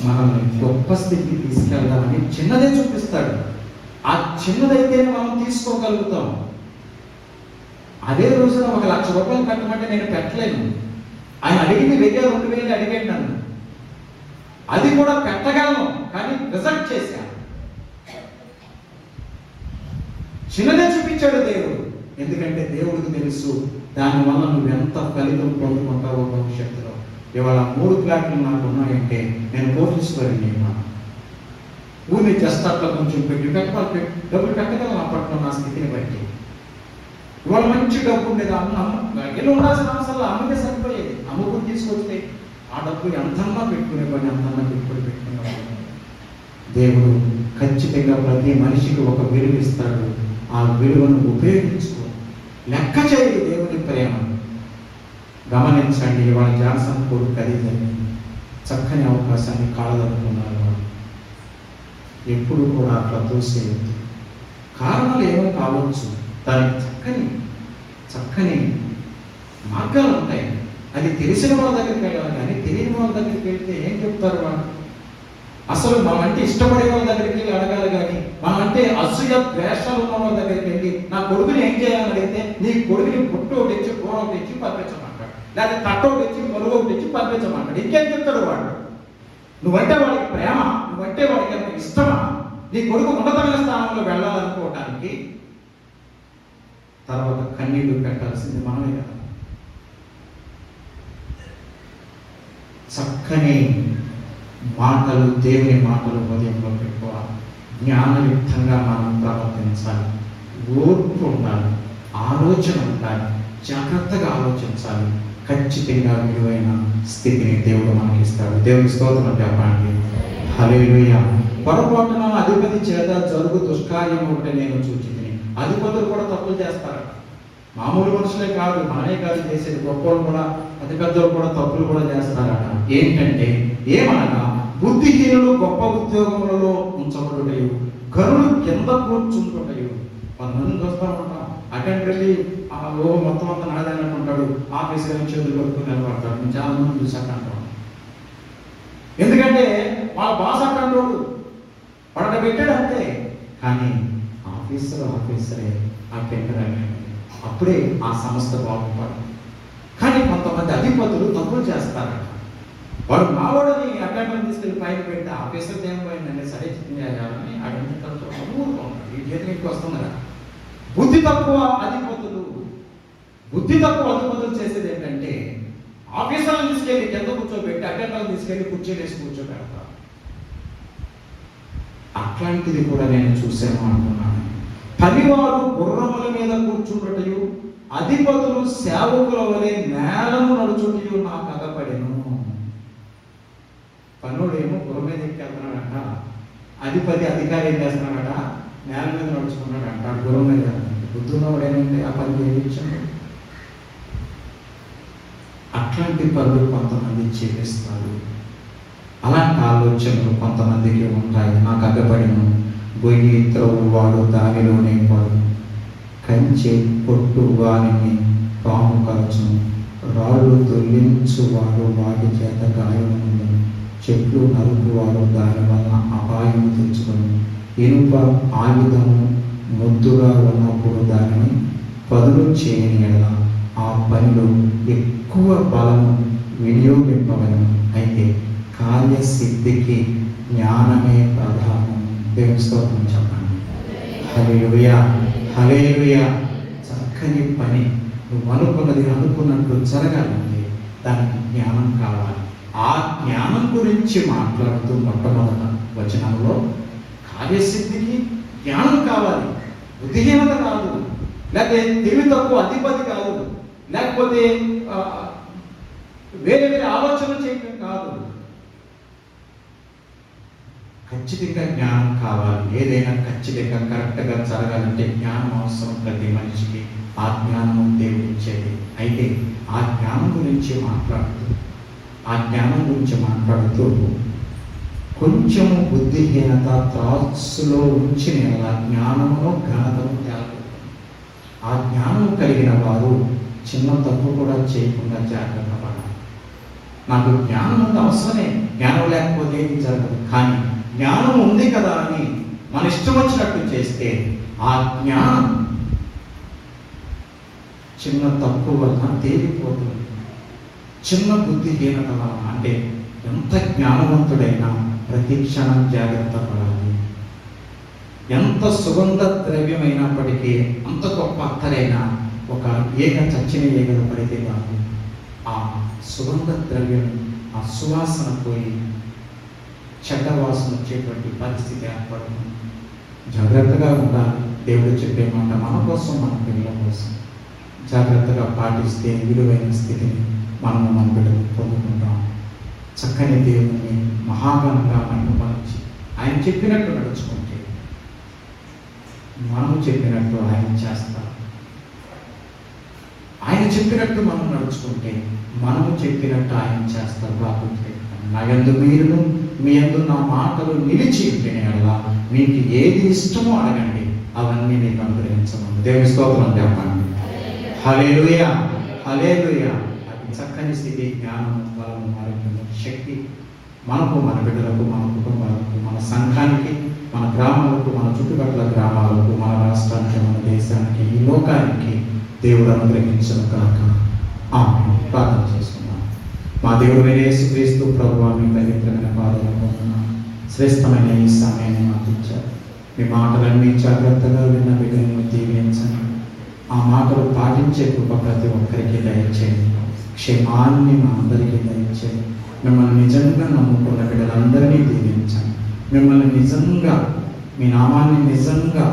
మనల్ని గొప్ప స్థితికి తీసుకెళ్దామని చిన్నదే చూపిస్తాడు. ఆ చిన్నదైతేనే మనం తీసుకోగలుగుతాం. అదే రోజున 1,00,000 రూపాయలు కట్టమంటే నేను పెట్టలేను. ఆయన అడిగింది 1,000, 2,000 అడిగాడు నన్ను. అది కూడా పెట్టగలను, కానీ రిజెక్ట్ చేశాను. చిన్నదే చూపించాడు దేవుడు. ఎందుకంటే దేవుడికి తెలుసు దానివల్ల నువ్వు ఎంత ఫలితం పొందుకుంటావో భవిష్యత్తులో. ఇవాళ 3 ఫ్లాట్లు నాకు ఉన్నాయంటే నేను కోటీశ్వరుని. ఊరిని జస్ట్ అట్లా కొంచెం డబ్బులు పెట్టగలను అప్పట్లో నా స్థితిని బట్టి. ఇవాళ మంచి డబ్బు ఉండేది. ఎన్ని ఉండాల్సిన అవసరం అమ్మకే సరిపోయేది. అమ్ముకుని తీసుకొస్తే ఆ డబ్బు ఎంతన్నా పెట్టుకునేవాడిని, అంతన్నా పెట్టుకునేవాడిని. దేవుడు ఖచ్చితంగా ప్రతి మనిషికి ఒక విలువ ఇస్తాడు. ఆ విలువను ఉపయోగించుకో. లెక్క చేయదు దేవుని ప్రేమ. గమనించండి, ఇవాళ జాన్సన్ కొడుకు ఖరీదని చక్కని అవకాశాన్ని కాళ్ళదనుకున్నారు. ఎప్పుడు కూడా అట్లా తోసేయద్దు. కారణాలు ఏమో కావచ్చు, దానికి చక్కని మార్గాలు ఉంటాయి. అది తెలిసిన వాళ్ళ దగ్గరికి వెళ్ళాలి, కానీ తెలియని వాళ్ళ దగ్గరికి వెళ్తే ఏం చెప్తారు వాళ్ళు? అసలు మనం అంటే ఇష్టపడే వాళ్ళ దగ్గరికి వెళ్ళి అడగాలి, కానీ మనం అంటే అసూయ ద్వేషాలు ఉన్న వాళ్ళ దగ్గరికి వెళ్ళి నా కొడుకుని ఏం చేయాలని అడిగితే నీ కొడుకుని పుట్టు ఒకటి తెచ్చి కూర ఒకటి తెచ్చి పంపించమంటాడు, లేకపోతే తట్ట ఒకటి తెచ్చి మరుగు ఒకటి తెచ్చి పంపించమంటాడు. ఇంకేం చెప్తాడు వాడు? నువ్వంటే వాడికి ప్రేమ, నువ్వంటే వాడికి ఎంత ఇష్టమా? నీ కొడుకు ఉన్నతమైన స్థానంలో వెళ్ళాలనుకోవటానికి తర్వాత కన్నీళ్లు పెట్టాల్సింది మనమే కదా. చక్కని మాటలు, దేవుని మాటలు హృదయంలో పెట్టుకోవాలి. జ్ఞానయుక్తంగా మనం ప్రవర్తించాలి. ఓర్పు ఉండాలి, ఆలోచన ఉండాలి, జాగ్రత్తగా ఆలోచించాలి. ఖచ్చితంగా విలువైన స్థితిని దేవుడు మనకి ఇస్తాడు. దేవుని స్తోత్రం చెప్పండి. హల్లెలూయా. పొరపాటున అధిపతి చేత జరుగు దుష్కార్యం ఒకటి నేను చూచింది. అధిపతులు కూడా తప్పులు చేస్తారట. మామూలు మనుషులే కాదు, మనమే కాదు చేసేది, గొప్పలు కూడా అతి పెద్దలు కూడా తప్పులు కూడా చేస్తారట. ఏంటంటే ఏమనగా బుద్ధిహీనులు గొప్ప ఉద్యోగములలో ఉంచబడుటయు, గనులు కింద కూర్చుంటుటయు. 10 మంది చూస్తూ ఉంటాం. అటెండ్ వెళ్ళి ఆ లోహం మొత్తం అంతా నాదన్నట్టు ఉంటాడు. ఆఫీసులో చేతులు పట్టుకుని నిలబడతాడు. నేను చాలా మంది చూసాక అంటాం. ఎందుకంటే వాళ్ళ బాస్ అంటాడు, పడక పెట్టాడు అంతే. కానీ ఆఫీసరే ఆ పెట్టాడు. అప్పుడే ఆ సంస్థ బాగుపడు. కానీ కొంతమంది అధిపతులు తప్పులు చేస్తారట. వాడు మావాడని అటెండర్ తీసుకెళ్ళి పైన పెట్టి ఆఫీసర్ ఏం పోయిందండి సరే చేయాలని అడిగిన ఈ చేతికి వస్తుంది కదా. బుద్ధి తక్కువ అధిపతులు చేసేది ఏంటంటే ఆఫీసర్లను తీసుకెళ్ళి కింద కూర్చోబెట్టి అటెండర్లు తీసుకెళ్ళి కుర్చీలేసి కూర్చోబెడతారు. అట్లాంటిది కూడా నేను చూశాను అనుకున్నాను. పనివారు గుర్రముల మీద కూర్చుంటయు, అధిపతులు సేవకుల వలె నేలను నడుచుటయు నాకు అగపడెను. పనుడేమో గుర్రం మీద ఎక్కేస్తున్నాడట, అధికారి ఏం చేస్తున్నాడట, నేల మీద నడుచుకున్నాడంట గుర్రం మీద. బుద్ధున్నవాడేనండి ఆ పని చేయించండి. అట్లాంటి పనులు కొంతమంది చేపిస్తారు. అలాంటి ఆలోచనలు కొంతమందికి ఉంటాయి. నాకు అగ్గపడిన గొయ్యి త్రవ్వువాడు దానిలోనే పడు, కంచె కొట్టు వారిని పాము కరచును, రాళ్ళు దొల్లించువాడు వాటి చేత గాయముందును, చెట్లు నరుకువాడు దాని వలన అపాయం తెచ్చుకొని, ఇనుప ఆయుధము ముద్దుగా ఉన్నప్పుడు దానిని పదులు చేయని ఎడల ఆ పనిలో ఎక్కువ బలము వినియోగింపవలను. అయితే కార్యసిద్ధికి జ్ఞానమే ప్రధానం. దేవుని స్తోత్రం చెప్పండి. హల్లెలూయా, హల్లెలూయా. చక్కని పని నువ్వు అనుకున్నది అనుకున్నట్లు జరగాలంటే దానికి జ్ఞానం కావాలి. ఆ జ్ఞానం గురించి మాట్లాడుతూ మొట్టమొదట వచనంలో కార్యసిద్ధికి జ్ఞానం కావాలి. బుద్ధిహీనత కాదు, లేకపోతే తెలివి తక్కువ అధిపతి కాదు, లేకపోతే వేరే వేరే ఆలోచనలు చేయడం కాదు. ఖచ్చితంగా జ్ఞానం కావాలి. ఏదైనా ఖచ్చితంగా కరెక్ట్గా జరగాలంటే జ్ఞానం అవసరం ప్రతి మనిషికి. ఆ జ్ఞానం దేవుడు ఇచ్చేది. అయితే ఆ జ్ఞానం గురించి మాట్లాడుతూ కొంచెము బుద్ధిహీనత త్రాసులో ఉంచిన జ్ఞానమును ఘనతను తేలదు. ఆ జ్ఞానం కలిగిన వారు చిన్న తప్పు కూడా చేయకుండా జాగ్రత్త పడాలి. నాకు జ్ఞానం అంత అవసరమే, జ్ఞానం లేకపోతే ఏది జరగదు. కానీ జ్ఞానం ఉంది కదా అని మన ఇష్టం వచ్చినట్టు చేస్తే ఆ జ్ఞానం చిన్న తప్పు వలన తేలిపోతుంది. చిన్న బుద్ధిహీనత వలన, అంటే ఎంత జ్ఞానవంతుడైనా ప్రతి క్షణం జాగ్రత్త పడాలి. ఎంత సుగంధ ద్రవ్యమైనప్పటికీ, అంత గొప్ప అత్తరైనా ఒక చచ్చిన ఈగలు పడితే కాదు ఆ సుగంధ ద్రవ్యం, ఆ సువాసన పోయి చెడ్డ వాసన వచ్చేటువంటి పరిస్థితి ఏర్పడుతుంది. జాగ్రత్తగా ఉండాలి. దేవుడు చెప్పే మాట మన కోసం, మన పిల్లల కోసం జాగ్రత్తగా పాటిస్తే విలువైన స్థితిని మనము మన బిడ్డలు పొందుకుంటాం. చక్కని దేవుని మహాగణంగా మహిమపరిచి ఆయన చెప్పినట్టు నడుచుకుంటే, మనము చెప్పినట్టు ఆయన చేస్తారు. ఆయన చెప్పినట్టు మనం నడుచుకుంటే మనము చెప్పినట్టు ఆయన చేస్తారు. బాగుంటే నా యందు మీరును మీ యందు నా మాటలు నిలిచి ఉంటేనేలా మీకు ఏది ఇష్టమో అడగండి, అవన్నీ మీకు అనుగ్రహించమని. దేవుని స్తోత్రం చెప్పండి. హల్లెలూయా, హల్లెలూయా. అది చక్కని స్థితి, జ్ఞానం, బలము, ఆరోగ్యం, శక్తి మనకు, మన బిడ్డలకు, మన కుటుంబాలకు, మన సంఘానికి, మన గ్రామాలకు, మన చుట్టుపక్కల గ్రామాలకు, మన రాష్ట్రానికి, మన దేశానికి, ఈ లోకానికి దేవుడు అనుగ్రహించను కాక. ఆమేన్. ప్రార్థన చేసుకున్నాం. మా దేవుడు యేసుక్రీస్తు ప్రభువా, మీ పవిత్రమైన పాదాలకు శ్రేష్టమైన ఈ సమయాన్ని మాకు ఇచ్చారు. మీ మాటలన్నీ జాగ్రత్తగా విన్న బిడ్డలను దీవించండి. ఆ మాటలు పాటించే కృప ప్రతి ఒక్కరికి దయచేయండి. క్షేమాన్ని మా అందరికీ దయచేయండి. మిమ్మల్ని నిజంగా నమ్ముకున్న బిడ్డలందరినీ దీవించండి. మిమ్మల్ని నిజంగా, మీ నామాన్ని నిజంగా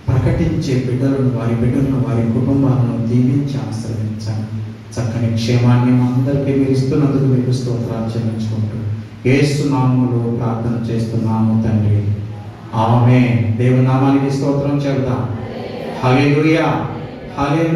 ప్రకటించే బిడ్డలను, వారి బిడ్డలను, వారి కుటుంబాలను దీవించి ఆశీర్వదించండి. చక్కని క్షేమాన్ని మా అందరికీ మీరు ఇస్తున్నందుకు మీకు స్తోత్రాలు చెల్లించుకుంటూ యేసు నామములో ప్రార్థన చేస్తున్నాము తండ్రి. ఆమేన్. దేవుని నామానికి స్తోత్రం చెబుదాం. హల్లెలూయా, హల్లెలూయా.